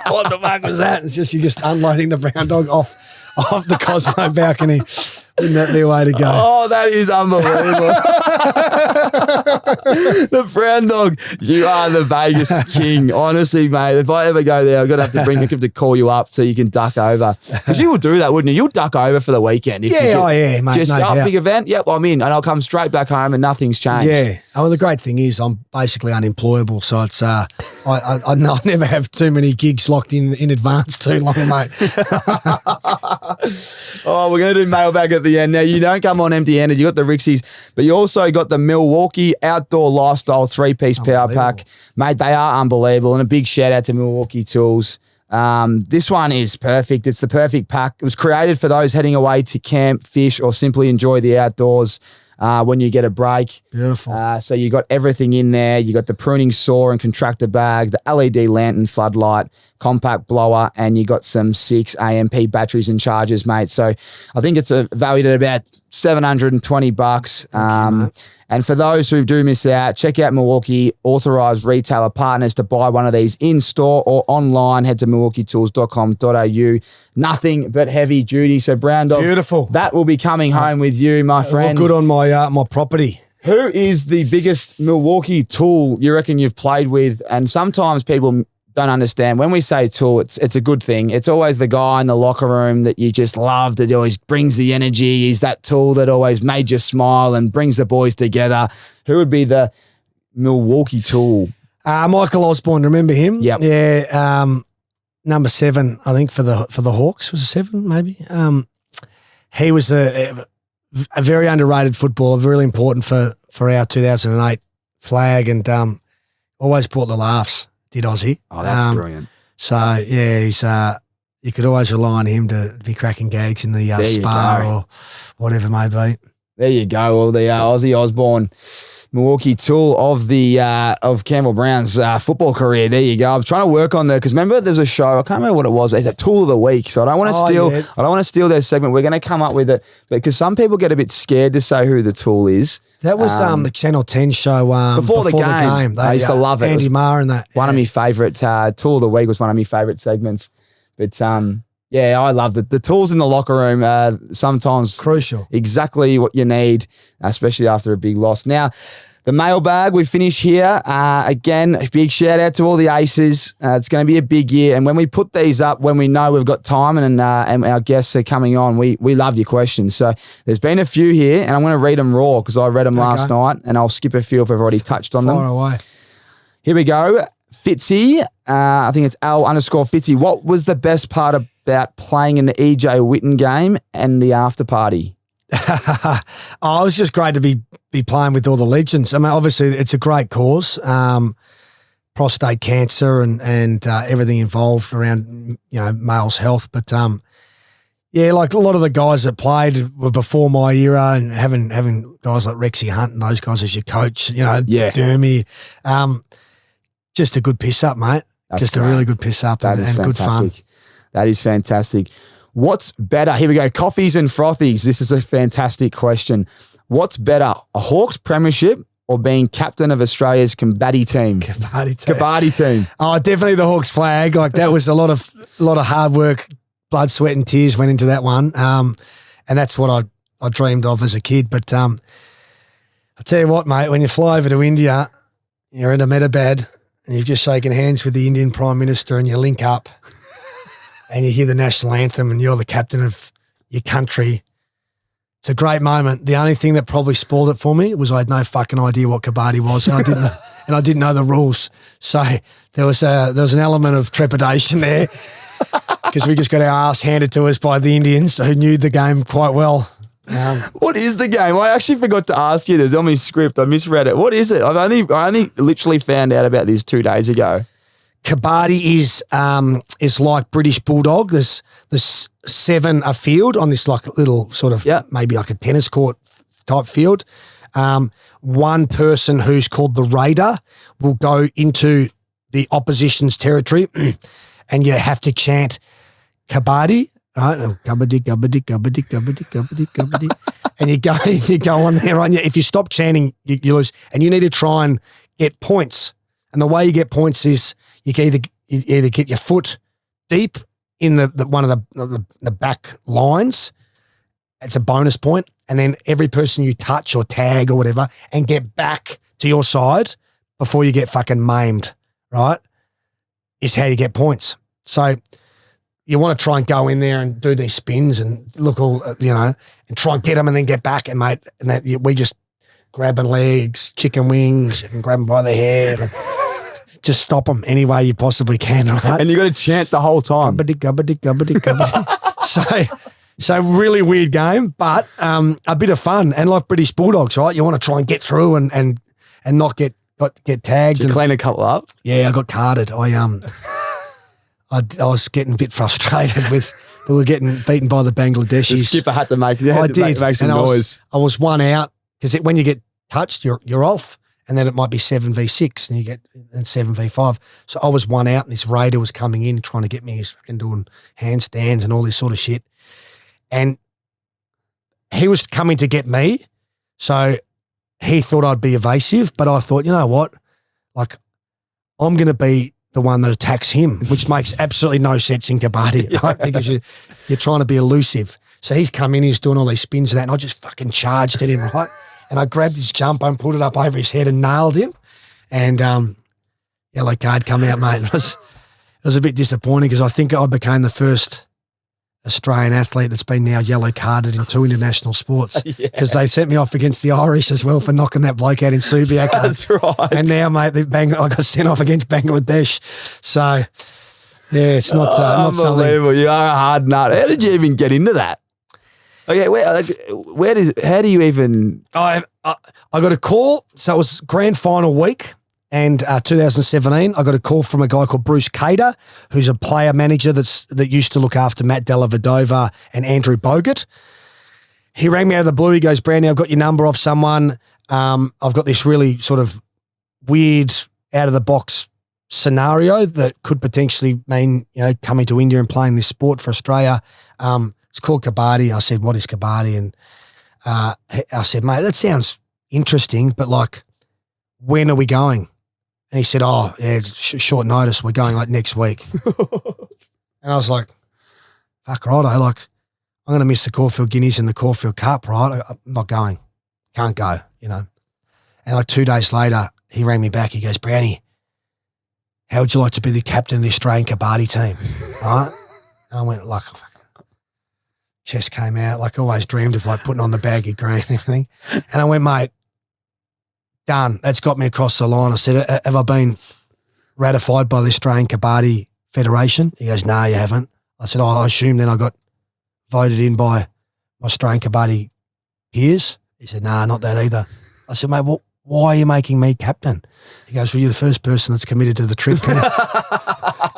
what the fuck was that? It's just you're just unloading the Brown Dog off the Cosmo balcony. Wouldn't that be a way to go? Oh, that is unbelievable. The Brown Dog, you are the Vegas king. Honestly, mate, if I ever go there, I'm going to have to bring him to call you up so you can duck over. Because you will do that, wouldn't you? You'll duck over for the weekend. If yeah, mate. Just no big event? Yep, I'm in. And I'll come straight back home and nothing's changed. Yeah. Well, the great thing is I'm basically unemployable. So it's I never have too many gigs locked in advance too long, mate. Oh, we're going to do mailbag at the end. Now, you don't come on empty-handed. You got the Rixxies, but you also got the MILWAUKEE Outdoor Lifestyle 3-piece power pack. Mate, they are unbelievable. And a big shout out to MILWAUKEE Tools. This one is perfect. It's the perfect pack. It was created for those heading away to camp, fish, or simply enjoy the outdoors when you get a break. Beautiful. So you got everything in there. You got the pruning saw and contractor bag, the LED lantern floodlight, compact blower, and you got some 6 AMP batteries and chargers, mate. So I think it's valued at about $720. And for those who do miss out, check out MILWAUKEE authorized retailer partners to buy one of these in store or online. Head to milwaukeetools.com.au. Nothing but heavy duty. So Brown Dog, beautiful. That will be coming home with you, my friend. Good on my property. Who is the biggest MILWAUKEE tool you reckon you've played with? And sometimes people don't understand. When we say tool, it's a good thing. It's always the guy in the locker room that you just love, that always brings the energy. He's that tool that always made you smile and brings the boys together. Who would be the MILWAUKEE tool? Michael Osborne, remember him? Yep. Yeah. Number 7, I think, for the Hawks. Was it 7, maybe? He was a very underrated footballer, really important for our 2008 flag, and always brought the laughs. Did Aussie. Oh, that's brilliant. So, yeah, he's you could always rely on him to be cracking gags in the spa or whatever it may be. There you go. Well, the Aussie Osborne Milwaukee tool of Campbell Brown's football career. There you go. I'm trying to work on because remember there's a show. I can't remember what it was. It's a tool of the week. So I don't want to steal. Yeah. I don't want to steal their segment. We're going to come up with it because some people get a bit scared to say who the tool is. That was the Channel 10 show before the game. I used to love it. Andy Marr and that. One of my favourite tool of the week was one of my favourite segments. But yeah, I loved it. The tools in the locker room sometimes crucial. Exactly what you need, especially after a big loss. Now, the mailbag, we finish here. Again, a big shout out to all the Aces. It's going to be a big year. And when we put these up, when we know we've got time and our guests are coming on, we love your questions. So there's been a few here, and I'm going to read them raw because I read them last night, and I'll skip a few if I've already touched on them. Fire away. Here we go. Fitzy, I think it's L_Fitzy. What was the best part about playing in the EJ Witten game and the after party? It was just great to be playing with all the legends. I mean, obviously, it's a great cause, prostate cancer and everything involved around males' health. But yeah, like a lot of the guys that played were before my era, and having guys like Rexy Hunt and those guys as your coach, Dermy, just a good piss up, mate. That's just great. A really good piss up and good fun. That is fantastic. What's better? Here we go. Coffees and frothies. This is a fantastic question. What's better, a Hawks premiership or being captain of Australia's Kabaddi team? Kabaddi team. Oh, definitely the Hawks flag. Like that was a lot of hard work, blood, sweat, and tears went into that one. And that's what I dreamed of as a kid. But I tell you what, mate, when you fly over to India, you're in Ahmedabad and you've just shaken hands with the Indian Prime Minister and you link up. And you hear the national anthem and you're the captain of your country. It's a great moment. The only thing that probably spoiled it for me was I had no fucking idea what Kabaddi was, and I didn't know the rules. So there was an element of trepidation there because we just got our ass handed to us by the Indians who knew the game quite well. What is the game? I actually forgot to ask you. There's on my script. I misread it. What is it? I only literally found out about this 2 days ago. Kabaddi is like British Bulldog. There's 7 a field on this like little sort of maybe like a tennis court type field. One person who's called the raider will go into the opposition's territory and you have to chant Kabaddi, right? And Kabaddi, Kabaddi, Kabaddi, Kabaddi, Kabaddi, Kabaddi. And you go on there. If you stop chanting, you lose. And you need to try and get points. And the way you get points is you can either get your foot deep in the one of the back lines. It's a bonus point. And then every person you touch or tag or whatever and get back to your side before you get fucking maimed, right, is how you get points. So you want to try and go in there and do these spins and look all, and try and get them and then get back. And, mate, we just grabbing legs, chicken wings, and grab them by the hair. Just stop them any way you possibly can, right? And you got to chant the whole time. Gubbity, gubbity, gubbity, gubbity. So really weird game, but a bit of fun. And like British Bulldogs, right? You want to try and get through and not get tagged. Did you clean a couple up? Yeah, I got carded. I was getting a bit frustrated with we were getting beaten by the Bangladeshis. The skipper had to make some noise. I was one out because when you get touched, you're off. And then it might be 7v6 and you get 7v5. So I was one out and this raider was coming in trying to get me. He's fucking doing handstands and all this sort of shit. And he was coming to get me. So he thought I'd be evasive, but I thought, you know what? Like, I'm going to be the one that attacks him, which makes absolutely no sense in Kabaddi, right? Because you're trying to be elusive. So he's come in, he's doing all these spins and that, and I just fucking charged at him, right? And I grabbed his jumper and put it up over his head and nailed him. And yellow card come out, mate. It was a bit disappointing because I think I became the first Australian athlete that's been now yellow carded in 2 international sports because they sent me off against the Irish as well for knocking that bloke out in Subiaco. That's right. And now, mate, I got sent off against Bangladesh. So, yeah, it's not something. Unbelievable. You are a hard nut. How did you even get into that? Okay, how do you even? I got a call. So it was grand final week, And 2017, I got a call from a guy called Bruce Cater, who's a player manager that used to look after Matt Dellavedova and Andrew Bogut. He rang me out of the blue. He goes, Brandy, I've got your number off someone. I've got this really sort of weird, out-of-the-box scenario that could potentially mean, coming to India and playing this sport for Australia. It's called Kabaddi. I said, what is Kabaddi? And I said, mate, that sounds interesting, but like, when are we going? And he said, oh, yeah, it's short notice. We're going like next week. And I was like, fuck right, like, I'm going to miss the Caulfield Guineas and the Caulfield Cup, right? I'm not going. Can't go, And like 2 days later, he rang me back. He goes, Brownie, how would you like to be the captain of the Australian Kabaddi team? Right? And I went, like, chest came out. Like I always dreamed of like putting on the baggy green and everything. And I went, mate, done. That's got me across the line. I said, have I been ratified by the Australian Kabaddi Federation? He goes, no, you haven't. I said, I assume then I got voted in by my Australian Kabaddi peers. He said, nah, not that either. I said, mate, why are you making me captain? He goes, well, you're the first person that's committed to the trip.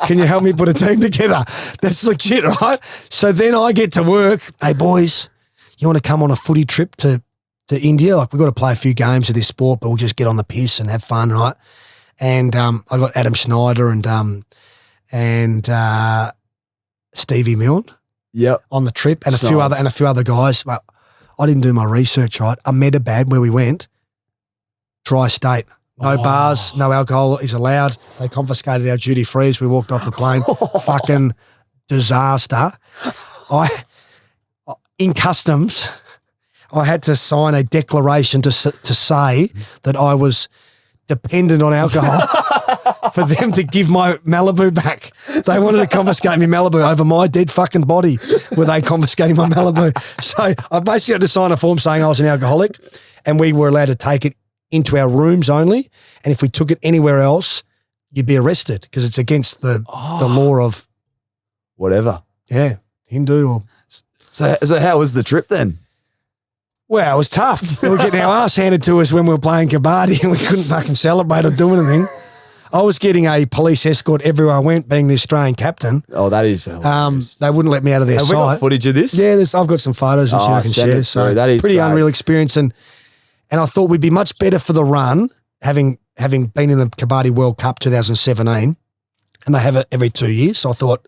Can you help me put a team together? That's legit, right? So then I get to work. Hey, boys, you want to come on a footy trip to India? Like, we've got to play a few games of this sport, but we'll just get on the piss and have fun, right? And I got Adam Schneider and Stevie Milne on the trip, and a few other guys. But I didn't do my research, right? Ahmedabad, where we went, dry state. No bars, no alcohol is allowed. They confiscated our duty free as we walked off the plane. Fucking disaster. In customs, I had to sign a declaration to say that I was dependent on alcohol for them to give my Malibu back. They wanted to confiscate me Malibu over my dead fucking body. Were they confiscating my Malibu? So I basically had to sign a form saying I was an alcoholic, and we were allowed to take it into our rooms only. And if we took it anywhere else, you'd be arrested because it's against the law of whatever. Yeah, Hindu or. So how was the trip then? Well, it was tough. We were getting our ass handed to us when we were playing Kabaddi and we couldn't fucking celebrate or do anything. I was getting a police escort everywhere I went, being the Australian captain. Oh, that is hilarious. They wouldn't let me out of their sight. Have we got footage of this? Yeah, I've got some photos and shit I can share. So that is pretty great. Unreal experience. And I thought we'd be much better for the run, having been in the Kabaddi World Cup 2017, and they have it every 2 years. So I thought,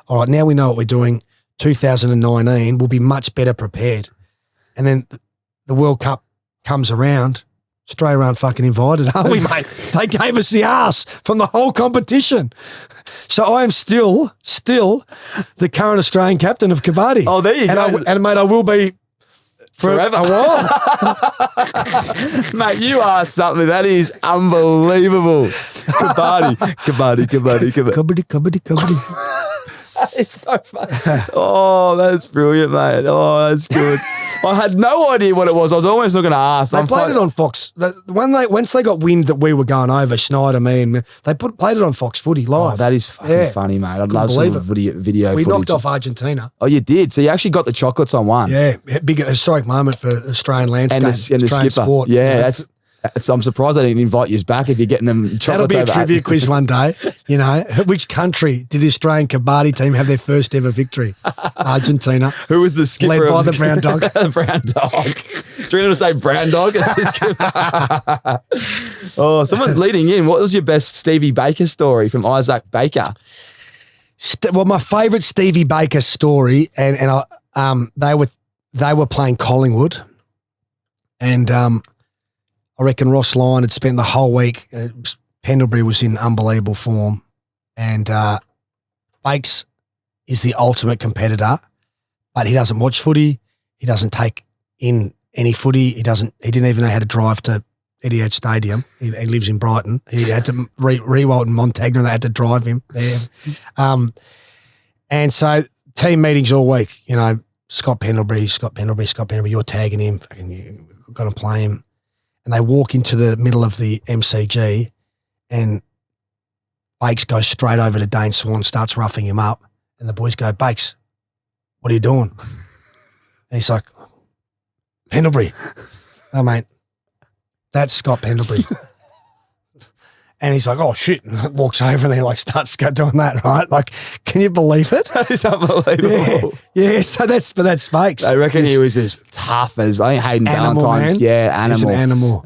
all right, now we know what we're doing. 2019, we'll be much better prepared. And then the World Cup comes around. Australia aren't fucking invited, are we, mate? They gave us the arse from the whole competition. So I am still the current Australian captain of Kabaddi. Oh, there you go. And mate, I will be forever. A while. Mate, you are something that is unbelievable. Kabaddi. It's so fun. Oh, that's brilliant, mate. Oh, that's good. I had no idea what it was. I was almost not going to ask. They played it on Fox. Once they got wind that we were going over, Schneider, me, and they played it on Fox Footy live. Oh, that is fucking funny, mate. I'd love some video We footage. knocked off Argentina. Oh, you did? So you actually got the chocolates on one. Yeah, big historic moment for Australian landscape. And the skipper. Sport. Yeah, I'm surprised I didn't invite you back if you're getting them chocolates. That'll be a trivia quiz one day. Which country did the Australian Kabaddi team have their first ever victory? Argentina. Who was the skipper? Led by the brown dog. The brown dog. Do you want to say brown dog? Oh, someone leading in. What was your best Stevie Baker story from Isaac Baker? Well, my favourite Stevie Baker story, and they were playing Collingwood, and I reckon Ross Lyon had spent the whole week. Pendlebury was in unbelievable form, and Bakes is the ultimate competitor, but he doesn't watch footy. He doesn't take in any footy. He didn't even know how to drive to Etihad Stadium. He lives in Brighton. He had to Rewalt and Montagna. They had to drive him there, and so team meetings all week. Scott Pendlebury. You're tagging him. You've got to play him. And they walk into the middle of the MCG and Bakes goes straight over to Dane Swan, starts roughing him up. And the boys go, Bakes, what are you doing? And he's like, Pendlebury. Oh, mate, that's Scott Pendlebury. And he's like, oh, shit. And walks over and then like starts doing that, right? Like, can you believe it? It's unbelievable. Yeah, so that's fakes. I reckon he was as tough as, I think Hayden Animal, Valentine's. man. Yeah, animal. He's an animal.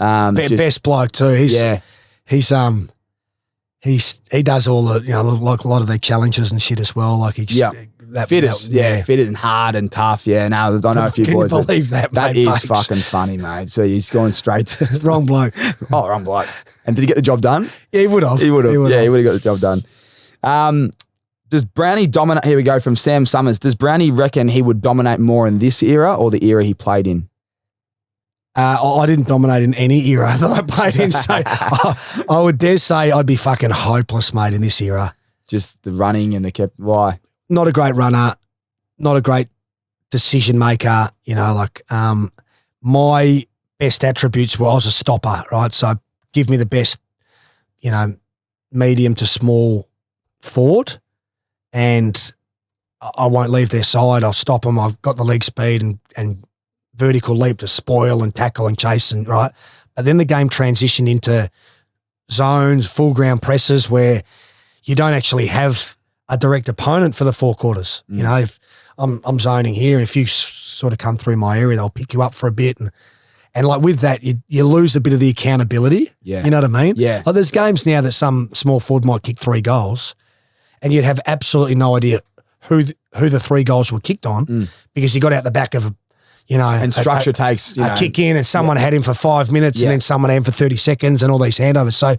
Best bloke too. He does all the, like a lot of the challenges and shit as well. Like he's fit and hard and tough. Yeah, no, I know a few boys. Can you believe that, That mate, is fakes. fucking funny, mate. So he's going straight to Wrong bloke. Oh, wrong bloke. And did he get the job done? Yeah, he would have. He would have. Yeah, he would have got the job done. Does Brownie dominate? Here we go from Sam Summers. Does Brownie reckon he would dominate more in this era or the era he played in? I didn't dominate in any era that I played in, so I would dare say I'd be fucking hopeless, mate, in this era. Just the running and the why? Not a great runner, not a great decision maker. My best attributes were I was a stopper, right? So give me the best, medium to small forward, and I won't leave their side. I'll stop them. I've got the leg speed and vertical leap to spoil and tackle and chase and right. But then the game transitioned into zones, full ground presses where you don't actually have a direct opponent for the 4 quarters. If I'm zoning here and if you sort of come through my area, they'll pick you up for a bit. And like with that, you lose a bit of the accountability. Yeah. You know what I mean? Yeah. Like there's games now that some small forward might kick 3 goals and you'd have absolutely no idea who the 3 goals were kicked on because he got out the back of and structure takes a kick in and someone had him for 5 minutes and then someone had him for 30 seconds and all these handovers. So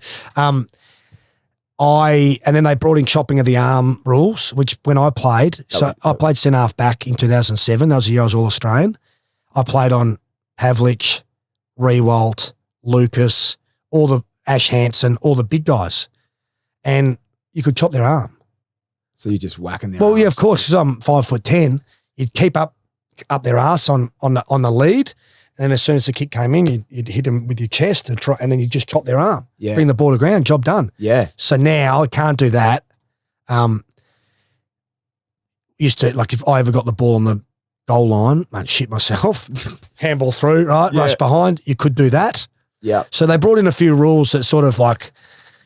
and then they brought in chopping of the arm rules, which when I played, I played centre half back in 2007. That was the year I was All-Australian. I played on Havlich, Rewalt, Lucas, all the Ash Hansen, all the big guys. And you could chop their arm. So you're just whacking their Well, arms. yeah, of course, because I'm 5'10", you'd keep up their ass on the lead, and then as soon as the kick came in, you'd hit them with your chest and then you just chop their arm, bring the ball to ground, job done. Yeah. So now I can't do that. Used to, like if I ever got the ball on the goal line, I'd shit myself, handball through, right, rush behind, you could do that. Yeah. So they brought in a few rules that sort of like,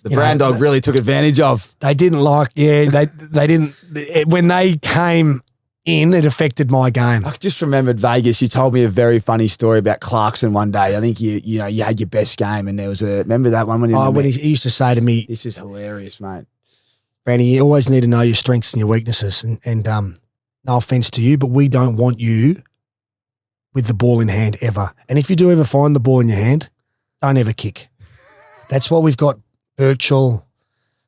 the Brown dog really took advantage of. They didn't like, they didn't, when they came in, it affected my game. I just remembered Vegas. You told me a very funny story about Clarkson one day. I think you had your best game, and there was remember that one when he used to say to me, "This is hilarious, mate. Brandy, you always need to know your strengths and your weaknesses. And no offense to you, but we don't want you with the ball in hand ever. And if you do ever find the ball in your hand, don't ever kick. That's why we've got Birchall,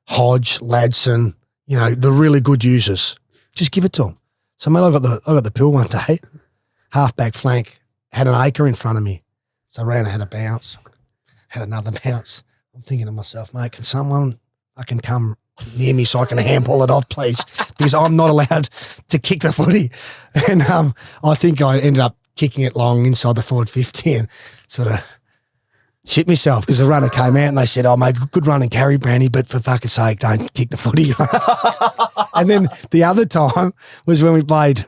Hodge, Ladson, the really good users. Just give it to them. So, mate, I got the pill one day, half-back flank, had an acre in front of me. So I ran, I had a bounce, had another bounce. I'm thinking to myself, mate, can someone fucking come near me so I can handball it off, please? Because I'm not allowed to kick the footy. And I think I ended up kicking it long inside the forward 50 and sort of shit myself because the runner came out and they said, oh, mate, good run and carry, Brandy, but for fucking sake, don't kick the footy. And then the other time was when we played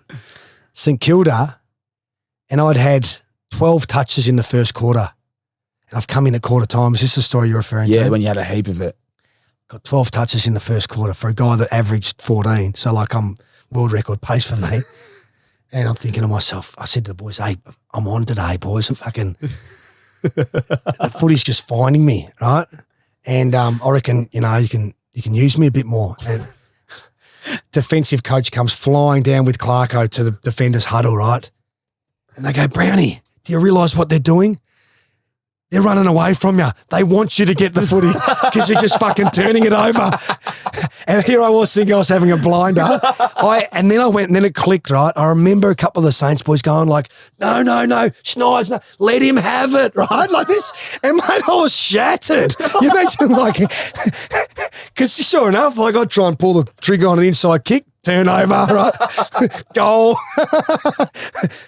St Kilda and I'd had 12 touches in the first quarter. And I've come in at quarter time. Is this the story you're referring to? Yeah, when you had a heap of it. Got 12 touches in the first quarter for a guy that averaged 14. So like I'm world record pace for me. And I'm thinking to myself, I said to the boys, hey, I'm on today, boys. I'm fucking... the footy's just finding me, right? And I reckon, you can use me a bit more. And defensive coach comes flying down with Clarko to the defender's huddle, right? And they go, Brownie, do you realise what they're doing? They're running away from you. They want you to get the footy because you're just fucking turning it over. And here I was thinking I was having a blinder. And then I went and then it clicked, right? I remember a couple of the Saints boys going like, no, Schneid's, no, let him have it, right? Like this. And mate, I was shattered. You imagine like, because sure enough, like I'd try and pull the trigger on an inside kick, turnover, right? Goal.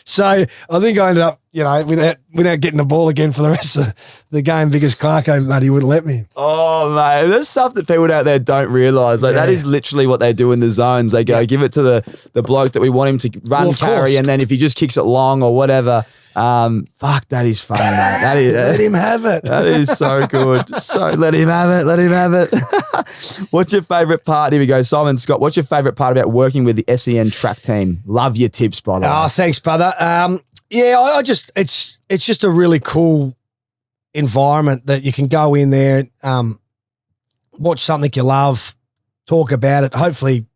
So I think I ended up, without getting the ball again for the rest of the game because Clarko, mate, he wouldn't let me. Oh, mate, there's stuff that people out there don't realise. Like that is literally what they do in the zones. They go, give it to the bloke that we want him to run, carry, and then if he just kicks it long or whatever, Fuck, that is funny, mate. That is, Let him have it. that is so good. So let him have it. Let him have it. What's your favourite part? Here we go. Simon Scott, what's your favourite part about working with the SEN track team? Love your tips, by the way. Oh, thanks, brother. I just it's just a really cool environment that you can go in there, watch something you love, talk about it. Hopefully,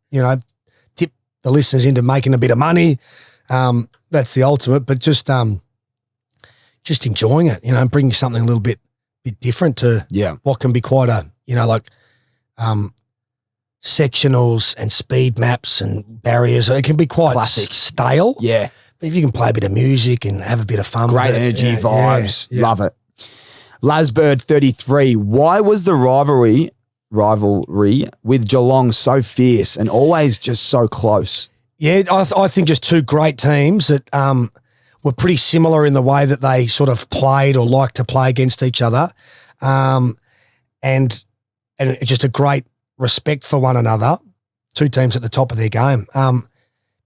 tip the listeners into making a bit of money. That's the ultimate, but just enjoying it, and bringing something a little bit different to what can be quite a, sectionals and speed maps and barriers. It can be quite Classic. stale. Yeah. But if you can play a bit of music and have a bit of fun Great with it, energy, vibes. yeah. Love it. Lasbird 33. Why was the rivalry with Geelong so fierce and always just so close? Yeah, I think just two great teams that were pretty similar in the way that they sort of played or liked to play against each other, and just a great respect for one another. Two teams at the top of their game,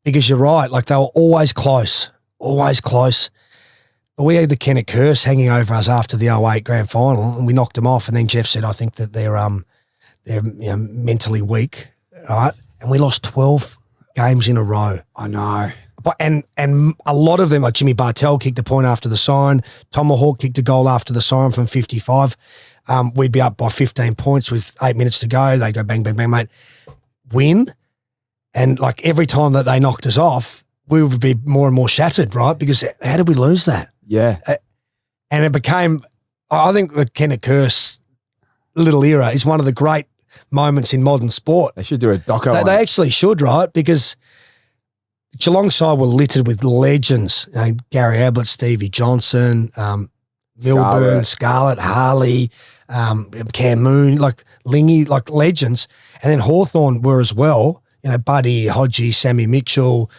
because you're right, like they were always close. But we had the Kennett curse hanging over us after the 08 grand final, and we knocked them off. And then Jeff said, I think that they're mentally weak, right? And we lost 12 games in a row. I know. But and a lot of them, like Jimmy Bartell kicked a point after the siren, Tomahawk kicked a goal after the siren from 55. We'd be up by 15 points with 8 minutes to go. They go bang, bang, bang, mate. Win. And like every time that they knocked us off, we would be more and more shattered, right? Because how did we lose that? Yeah. And it became, I think the Kennett curse little era is one of the great moments in modern sport. They should do a doco on They it. actually should, right? Because Geelong side were littered with legends. Gary Ablett, Stevie Johnson, Milburn, Scarlett, Harley, Cam Moon, like Lingy, like legends. And then Hawthorn were as well. Buddy, Hodgie, Sammy Mitchell,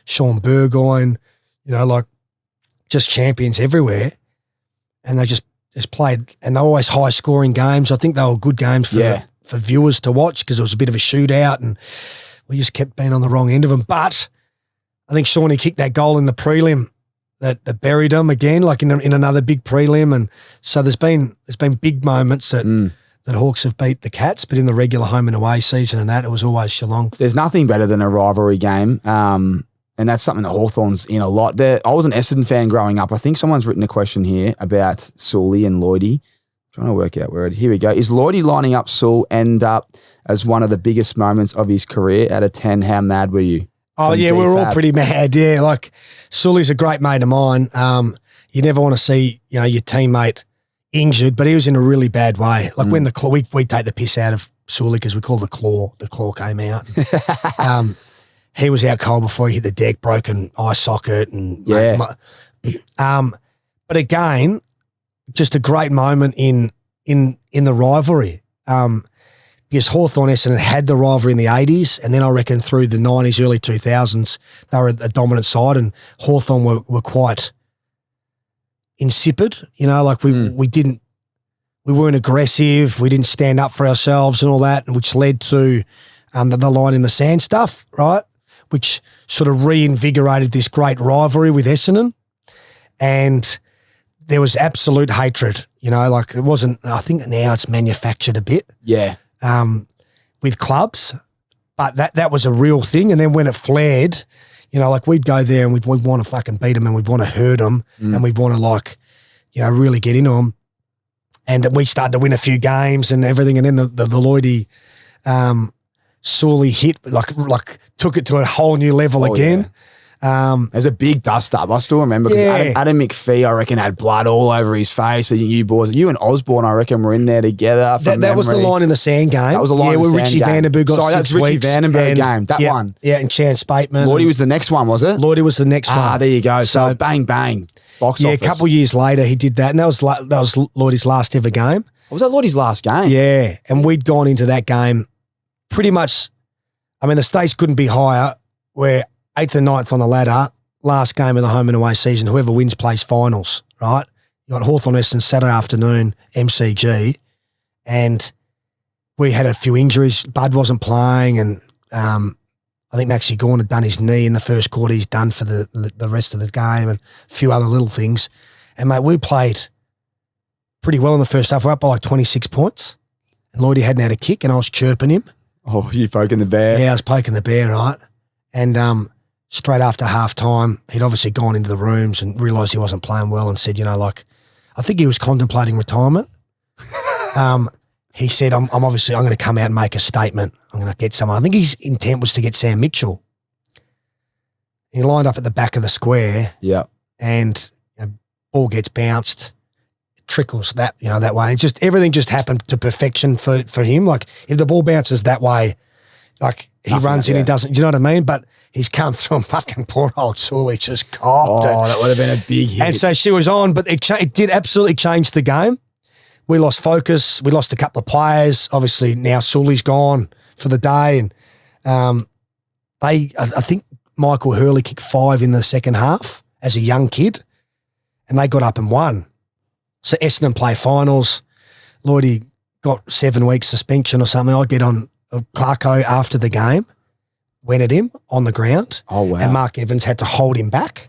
Sean Burgoyne, like just champions everywhere. And they just played, and they're always high scoring games. I think they were good games for viewers to watch because it was a bit of a shootout and we just kept being on the wrong end of them. But I think Shawnee kicked that goal in the prelim that buried them again, like in another big prelim. And so there's been big moments that Hawks have beat the Cats, but in the regular home and away season and that, it was always Geelong. There's nothing better than a rivalry game, and that's something that Hawthorn's in a lot. I was an Essendon fan growing up. I think someone's written a question here about Sully and Lloydie. Trying to work out where it. Here we go. Is Lloydie lining up Sul end up as one of the biggest moments of his career? Out of 10, how mad were you? Oh, yeah, we were all pretty mad. Yeah, like Sully's a great mate of mine. You never want to see your teammate injured, but he was in a really bad way. Like when the claw, we take the piss out of Sully because we call the claw. The claw came out. He was out cold before he hit the deck, broken eye socket, and but again, just a great moment in the rivalry. Because Hawthorn Essendon had the rivalry in the 80s, and then I reckon through the 90s, early 2000s, they were a dominant side, and Hawthorn were quite insipid. Like we weren't aggressive, we didn't stand up for ourselves and all that, which led to the line in the sand stuff, right? Which sort of reinvigorated this great rivalry with Essendon. And there was absolute hatred, like it wasn't, I think now it's manufactured a bit. Yeah. With clubs, but that was a real thing. And then when it flared, like we'd go there and we'd want to fucking beat them and we'd want to hurt them and we'd want to really get into them. And we started to win a few games and everything. And then the Lloydie, Sully hit, like took it to a whole new level again. There's a big dust up. I still remember because Adam McPhee, I reckon, had blood all over his face. And you boys, you and Osborne, I reckon, were in there together. That was the line in the sand game. That was the line in the where sand Richie game. Vandenberg got Sorry, 6 that's Richie weeks. Vandenberg game. That one. Yeah, and Chance Bateman. Lloydie was the next one, was it? Lloydie was the next one. Ah, there you go. So bang, bang. Box office. A couple of years later, he did that. And that was Lloydie's last ever game. Was that Lloydie's last game? Yeah. And we'd gone into that game pretty much, the stakes couldn't be higher. We're 8th and 9th on the ladder. Last game of the home and away season, whoever wins plays finals, right? You got Hawthorn Essendon Saturday afternoon, MCG, and we had a few injuries. Bud wasn't playing, and I I think Maxie Gawn had done his knee in the first quarter. He's done for the rest of the game and a few other little things. And, mate, we played pretty well in the first half. We're up by like 26 points. And Lloydie hadn't had a kick and I was chirping him. Oh, you poking the bear. Yeah, I was poking the bear, right? And straight after half-time, he'd obviously gone into the rooms and realised he wasn't playing well and said, like, I think he was contemplating retirement. He said, I'm going to come out and make a statement. I'm going to get someone. I think his intent was to get Sam Mitchell. He lined up at the back of the square. Yeah. And ball gets bounced, trickles that way. And everything just happened to perfection for him. Like, if the ball bounces that way, like, he runs in, he doesn't, do you know what I mean? But he's come through and fucking poor old Sully just copped it. Oh, that would have been a big hit. And so she was on, but it did absolutely change the game. We lost focus. We lost a couple of players. Obviously, now Sully's gone for the day. And I think Michael Hurley kicked 5 in the second half as a young kid, and they got up and won. So Essendon play finals. Lloydie got 7 weeks suspension or something. I get on Clarko after the game, went at him on the ground. Oh, wow. And Mark Evans had to hold him back.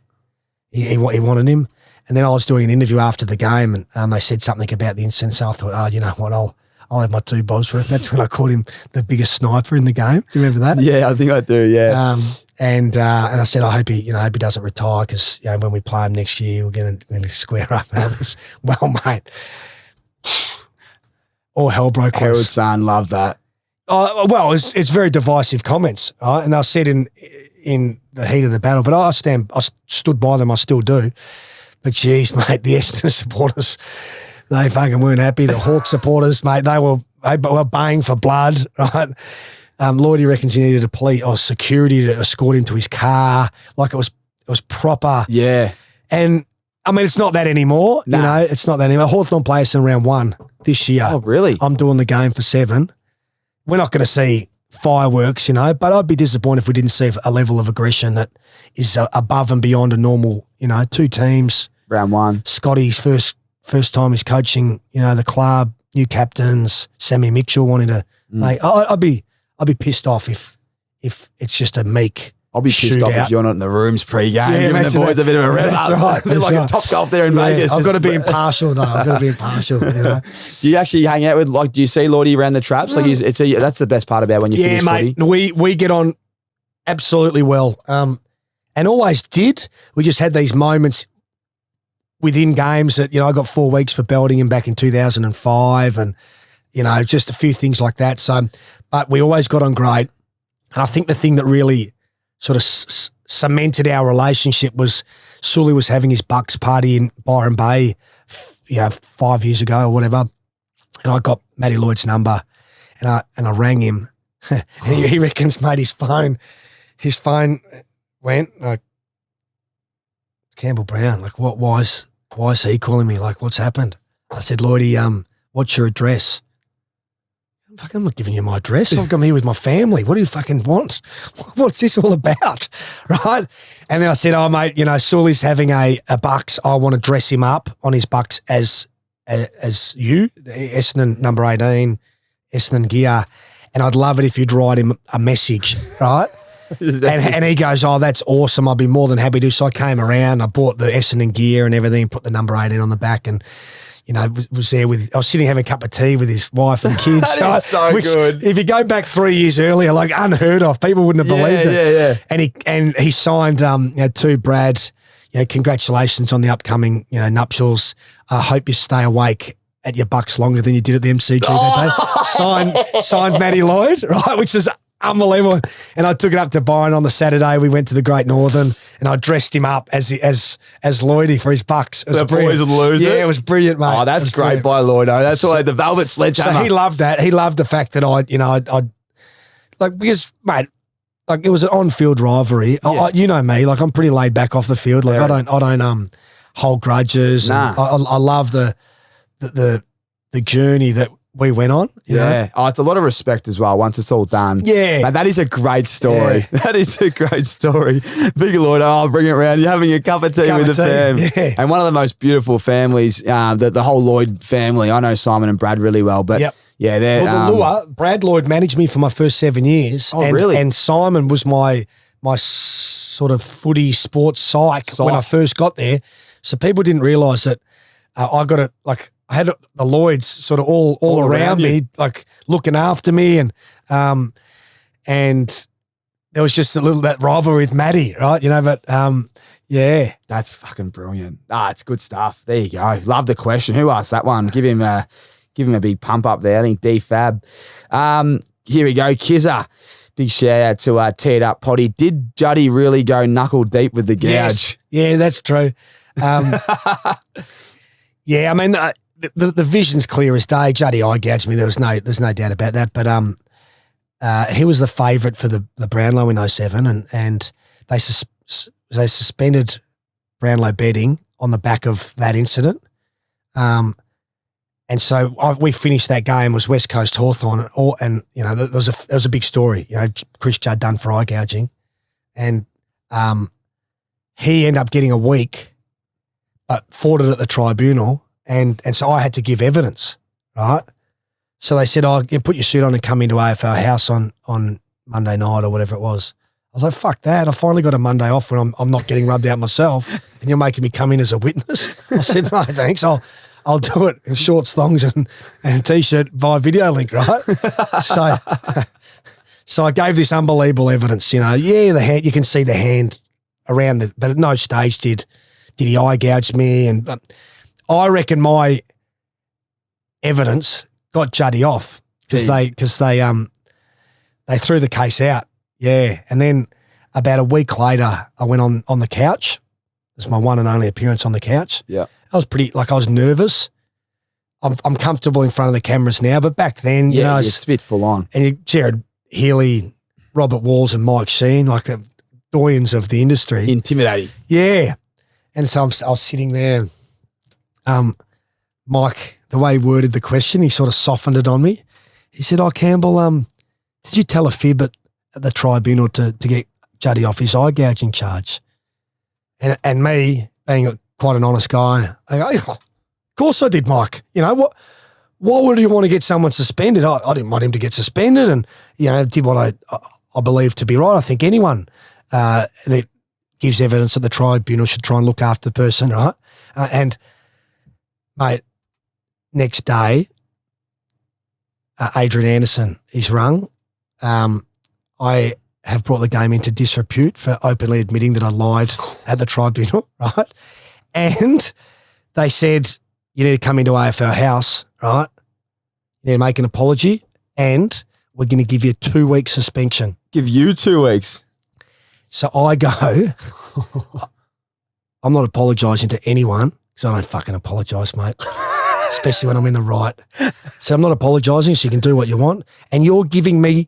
He wanted him. And then I was doing an interview after the game and they said something about the incident. So I thought, you know what, I'll have my 2 bobs for it. That's when I called him the biggest sniper in the game. Do you remember that? Yeah, I think I do, yeah. And I said, I hope he doesn't retire because when we play him next year, we're going to square up and all this. Well, mate, all hell broke loose. Harold's son, love that. Well, it's very divisive comments, right? And I said in the heat of the battle, but I stood by them, I still do. But geez, mate, the Essendon supporters, they fucking weren't happy. The Hawk supporters, mate, they were baying for blood, right? Lloydie reckons he needed a police or security to escort him to his car. Like it was proper. Yeah. And I mean, it's not that anymore. Nah. It's not that anymore. Hawthorn play us in round 1 this year. Oh, really? I'm doing the game for 7. We're not going to see fireworks, but I'd be disappointed if we didn't see a level of aggression that is above and beyond a normal, 2 teams. Round 1. Scotty's first time he's coaching, the club, new captains, Sammy Mitchell wanting to mate. I'd be pissed off if it's just a meek. I'll be pissed off if you're not in the rooms pre-game, giving the boys a bit of a rev up. That's right. They're like a top golf there in Vegas. I've got to be impartial, though. I've got to be impartial. Do you actually hang out with, do you see Lloydie around the traps? Like, that's the best part about when you finish mate. footy. We get on absolutely well, and always did. We just had these moments within games that I got 4 weeks for belting him back in 2005, and just a few things like that. So, but we always got on great, and I think the thing that really sort of cemented our relationship was Sully was having his Bucks party in Byron Bay, 5 years ago or whatever, and I got Matty Lloyd's number, and I rang him, and he reckons, mate, his phone went like Campbell Brown, like what? Why is he calling me? Like, what's happened? I said, Lloydie, what's your address? I'm not giving you my address. I've come here with my family. What do you fucking want? What's this all about? Right? And then I said, mate, Sully's having a Bucks. I want to dress him up on his Bucks as you, Essendon number 18, Essendon gear. And I'd love it if you'd write him a message, right? and he goes, that's awesome. I'll be more than happy to. So I came around, I bought the Essendon gear and everything, put the number 18 on the back, and was there I was sitting having a cup of tea with his wife and kids. That is so good. If you go back 3 years earlier, like unheard of, people wouldn't have believed it. Yeah. And he signed to Brad, congratulations on the upcoming, nuptials. I hope you stay awake at your Bucks longer than you did at the MCG that day. Signed Matty Lloyd, right, which is unbelievable. And I took it up to Byron on the Saturday. We went to the Great Northern and I dressed him up as Lloydie for his Bucks. The boys would lose it. Yeah, it was brilliant, mate. Oh, that's great by Lloyd. That's all the velvet sledgehammer. So he loved that. He loved the fact that I'd because, mate, like it was an on-field rivalry. Yeah. You know me, like I'm pretty laid back off the field. Like I don't hold grudges. Nah. I love the journey that we went on. You know? Oh, it's a lot of respect as well once it's all done. Yeah. Man, that is a great story. Yeah. That is a great story. Big Lloyd, I'll bring it around. You're having a cup of tea with the fam. Yeah. And one of the most beautiful families, the whole Lloyd family. I know Simon and Brad really well, but Yeah, they're Well, the lure, Brad Lloyd managed me for my first 7 years. Oh, really? And Simon was my sort of footy sports psych when I first got there. So people didn't realise that I got it, like, I had the Lloyds sort of all around me, like looking after me, and there was just a little that rivalry with Matty, right? You know, but yeah, that's fucking brilliant. It's good stuff. There you go. Love the question. Who asked that one? Give him a big pump up there. I think D-Fab. Here we go, Kizza. Big shout out to Teared Up Potty. Did Juddy really go knuckle deep with the gouge? Yes. Yeah, that's true. Yeah, I mean, the vision's clear as day. Juddy eye gouged me. There's no doubt about that. But he was the favourite for the Brownlow in 07, and they suspended Brownlow betting on the back of that incident. And so we finished that game. It was West Coast Hawthorn, and you know there was a big story. You know, Chris Judd done for eye gouging, and he ended up getting a week, but fought it at the tribunal. And so I had to give evidence, right? So they said, you put your suit on and come into AFL House on Monday night or whatever it was. I was like, fuck that. I finally got a Monday off when I'm not getting rubbed out myself, and you're making me come in as a witness. I said, no, thanks. I'll do it in shorts, thongs and a T-shirt via video link, right? So I gave this unbelievable evidence, you know. Yeah, the hand, you can see the hand around it, but at no stage did he eye gouge me. And I reckon my evidence got Juddy off because they threw the case out. Yeah. And then about a week later, I went on the couch. It was my one and only appearance on the couch. Yeah. I was nervous. I'm comfortable in front of the cameras now, but back then, you know, it's a bit full on. And Jared Healy, Robert Walls and Mike Sheen, like the doyens of the industry. Intimidating. Yeah. And so I was sitting there. Mike, the way he worded the question, he sort of softened it on me. He said, Campbell, did you tell a fib at the tribunal to get Juddy off his eye gouging charge? And me, being quite an honest guy, I go, of course I did, Mike. You know, why would you want to get someone suspended? I didn't want him to get suspended, and, you know, did what I believe to be right. I think anyone that gives evidence at the tribunal should try and look after the person, right? And, mate, next day, Adrian Anderson is rung. I have brought the game into disrepute for openly admitting that I lied at the tribunal, right? And they said, you need to come into AFL House, right? You need to make an apology, and we're going to give you a 2-week suspension. Give you 2 weeks. So I go, I'm not apologising to anyone because I don't fucking apologise, mate, especially when I'm in the right. So I'm not apologising, so you can do what you want. And you're giving me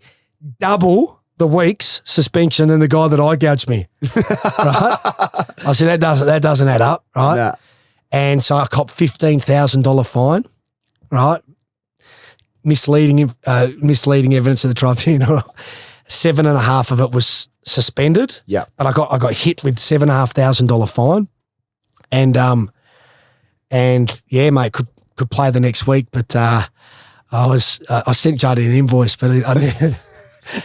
double the week's suspension than the guy that eye gouged me, right? I said, that doesn't add up, right? Nah. And so I copped $15,000 fine, right? Misleading evidence of the tribunal. 7.5 of it was suspended. Yeah. But I got hit with $7,500 fine. And yeah, mate, could play the next week, but I sent Juddy an invoice, but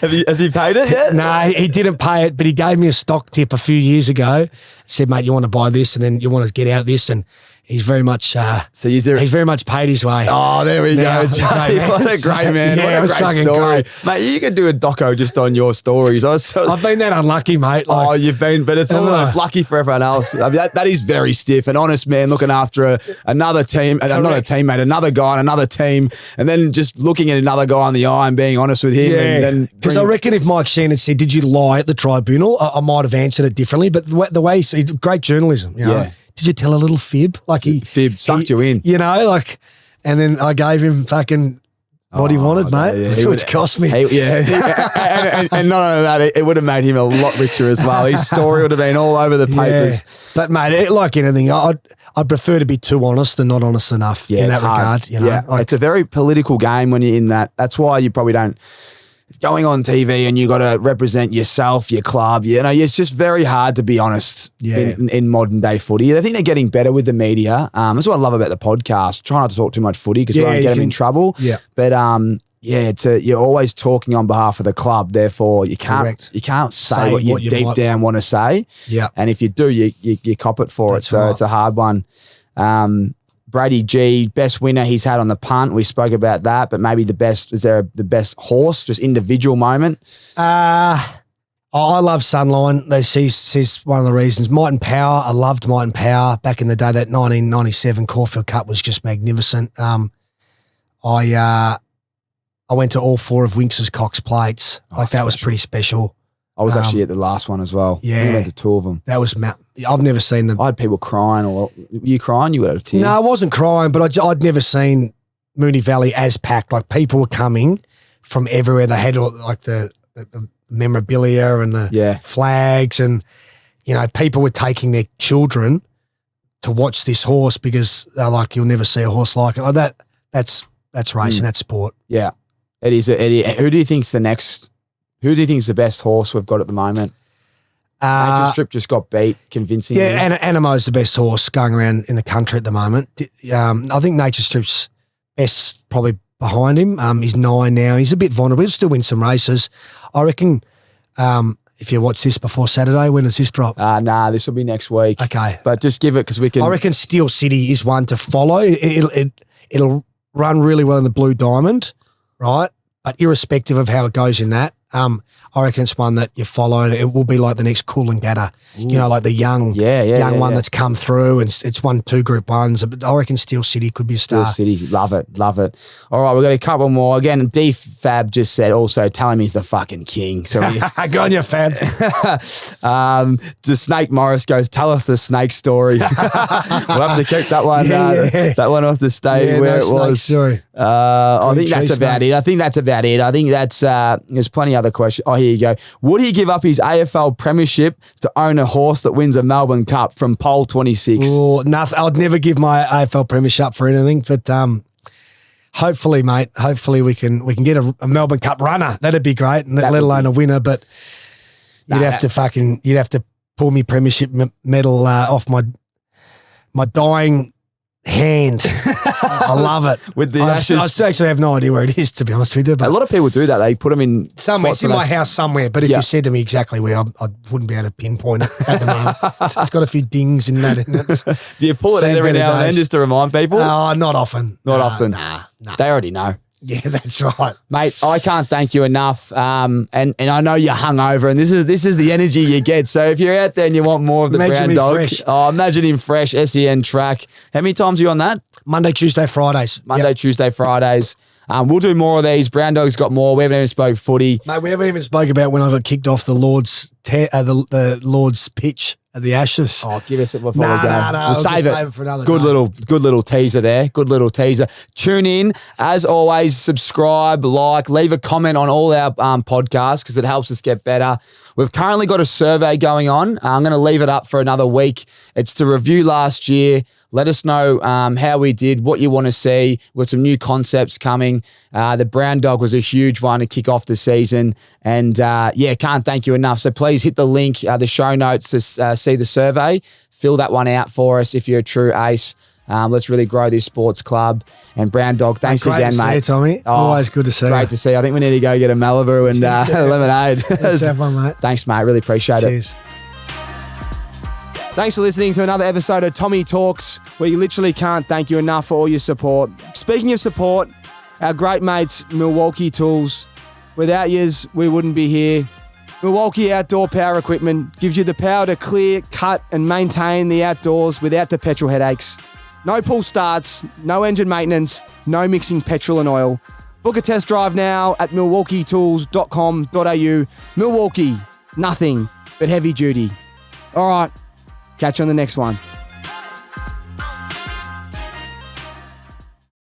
Has he paid it yet? No, he didn't pay it, but he gave me a stock tip a few years ago. Said, mate, you want to buy this and then you want to get out of this, and he's very much he's very much paid his way. Oh, there we go. Juddy, what a great man. Yeah, what a great story. Great. Mate, you could do a doco just on your stories. I've been that unlucky, mate. You've been, but it's almost lucky for everyone else. I mean, that is very stiff. An honest man looking after another team, not a teammate, another guy on another team, and then just looking at another guy in the eye and being honest with him. Yeah, because I reckon if Mike Sheen had said, did you lie at the tribunal, I might have answered it differently, but the way it's great journalism, you know? Yeah. Did you tell a little fib? Like sucked you in. You know, like, and then I gave him fucking what he wanted, mate, which cost me. And not only that, it would have made him a lot richer as well. His story would have been all over the papers. Yeah. But, mate, like anything, I'd prefer to be too honest than not honest enough in that regard. You know? Yeah, it's a very political game when you're in that. That's why you probably don't. going on TV and you got to represent yourself, your club. You know, it's just very hard, to be honest, in modern day footy. I think they're getting better with the media. That's what I love about the podcast. Try not to talk too much footy because we don't get them in trouble. Yeah. But you're always talking on behalf of the club. Therefore, you can't say what you deep down want to say. Yeah. And if you do, you cop it for it. So right. it's a hard one. Brady G, best winner he's had on the punt. We spoke about that, but maybe the best horse, just individual moment? I love Sunline. She's one of the reasons. Might and Power, I loved Might and Power back in the day. That 1997 Caulfield Cup was just magnificent. I went to all 4 of Winx's Cox plates. That was pretty special. I was actually at the last one as well. Yeah. We went to 2 of them. That was I've never seen them. I had people crying. Were you crying? You were a tear? No, I wasn't crying, but I'd never seen Moonee Valley as packed. Like, people were coming from everywhere. They had like the memorabilia and the flags, and people were taking their children to watch this horse because they're like, you'll never see a horse like it. Like that. That's racing. That's sport. Yeah, it is. Who do you think's the next? Who do you think is the best horse we've got at the moment? Nature Strip just got beat convincingly. Yeah, Anamo's the best horse going around in the country at the moment. I think Nature Strip's best probably behind him. He's 9 now. He's a bit vulnerable. He'll still win some races. I reckon if you watch this before Saturday, when does this drop? Nah, this will be next week. Okay. But just give it because we can. I reckon Steel City is one to follow. It'll run really well in the Blue Diamond, right? But irrespective of how it goes in that, I reckon it's one that you follow. It will be like the next Cool and Gatter, like the young one that's come through, and it's won 2 Group 1s. But I reckon Steel City could be a star. Steel City, love it. All right, we've got a couple more. Again, D Fab just said also, tell him he's the fucking king. So Good on you, Fab. The Snake Morris goes, tell us the snake story. We'll have to keep that one. That one off the stage where it was. Story. I think that's about it. I think that's there's plenty other questions. Oh, here you go. Would he give up his AFL premiership to own a horse that wins a Melbourne Cup? From Poll 26. Oh, nothing. I'd never give my AFL premiership for anything, but hopefully, mate. Hopefully we can get a Melbourne Cup runner. That'd be great, and let alone a winner. But you'd have to pull me premiership medal off my dying hand. I love it. With the ashes. I still actually have no idea where it is, to be honest with you. But a lot of people do that. They put them in somewhere. It's in my house somewhere. But if you said to me exactly where, I wouldn't be able to pinpoint it at the moment. It's got a few dings in that. Do you pull it out every now and then just to remind people? Not often. Not often. Nah. They already know. Yeah, that's right, mate. I can't thank you enough. And I know you're hungover, and this is the energy you get. So if you're out there and you want more of the Brown Dog, imagine him fresh. SEN track. How many times are you on that? Monday, Tuesday, Fridays. Tuesday, Fridays. We'll do more of these. Brown Dog's got more. We haven't even spoke footy. Mate, we haven't even spoke about when I got kicked off the Lord's the Lord's pitch at the Ashes. Oh, give us it before we go. We'll save it for another good day. Good little teaser there. Good little teaser. Tune in. As always, subscribe, leave a comment on all our podcasts because it helps us get better. We've currently got a survey going on. I'm going to leave it up for another week. It's to review last year. Let us know how we did, what you want to see. With some new concepts coming. The Brown Dog was a huge one to kick off the season. And can't thank you enough. So please hit the link, the show notes to see the survey. Fill that one out for us if you're a true ace. Let's really grow this sports club. And Brown Dog, thanks again, mate. Great to see you, Tommy. Always good to see you. Great to see you. I think we need to go get a Malibu and lemonade. Let's have one, mate. Thanks, mate. Really appreciate Cheers. it. Thanks for listening to another episode of Tommy Talks, where you literally can't thank you enough for all your support. Speaking of support, our great mates, MILWAUKEE Tools. Without yous, we wouldn't be here. MILWAUKEE Outdoor Power Equipment gives you the power to clear, cut, and maintain the outdoors without the petrol headaches. No pull starts, no engine maintenance, no mixing petrol and oil. Book a test drive now at milwaukeetools.com.au. MILWAUKEE, nothing but heavy duty. All right. Catch you on the next one.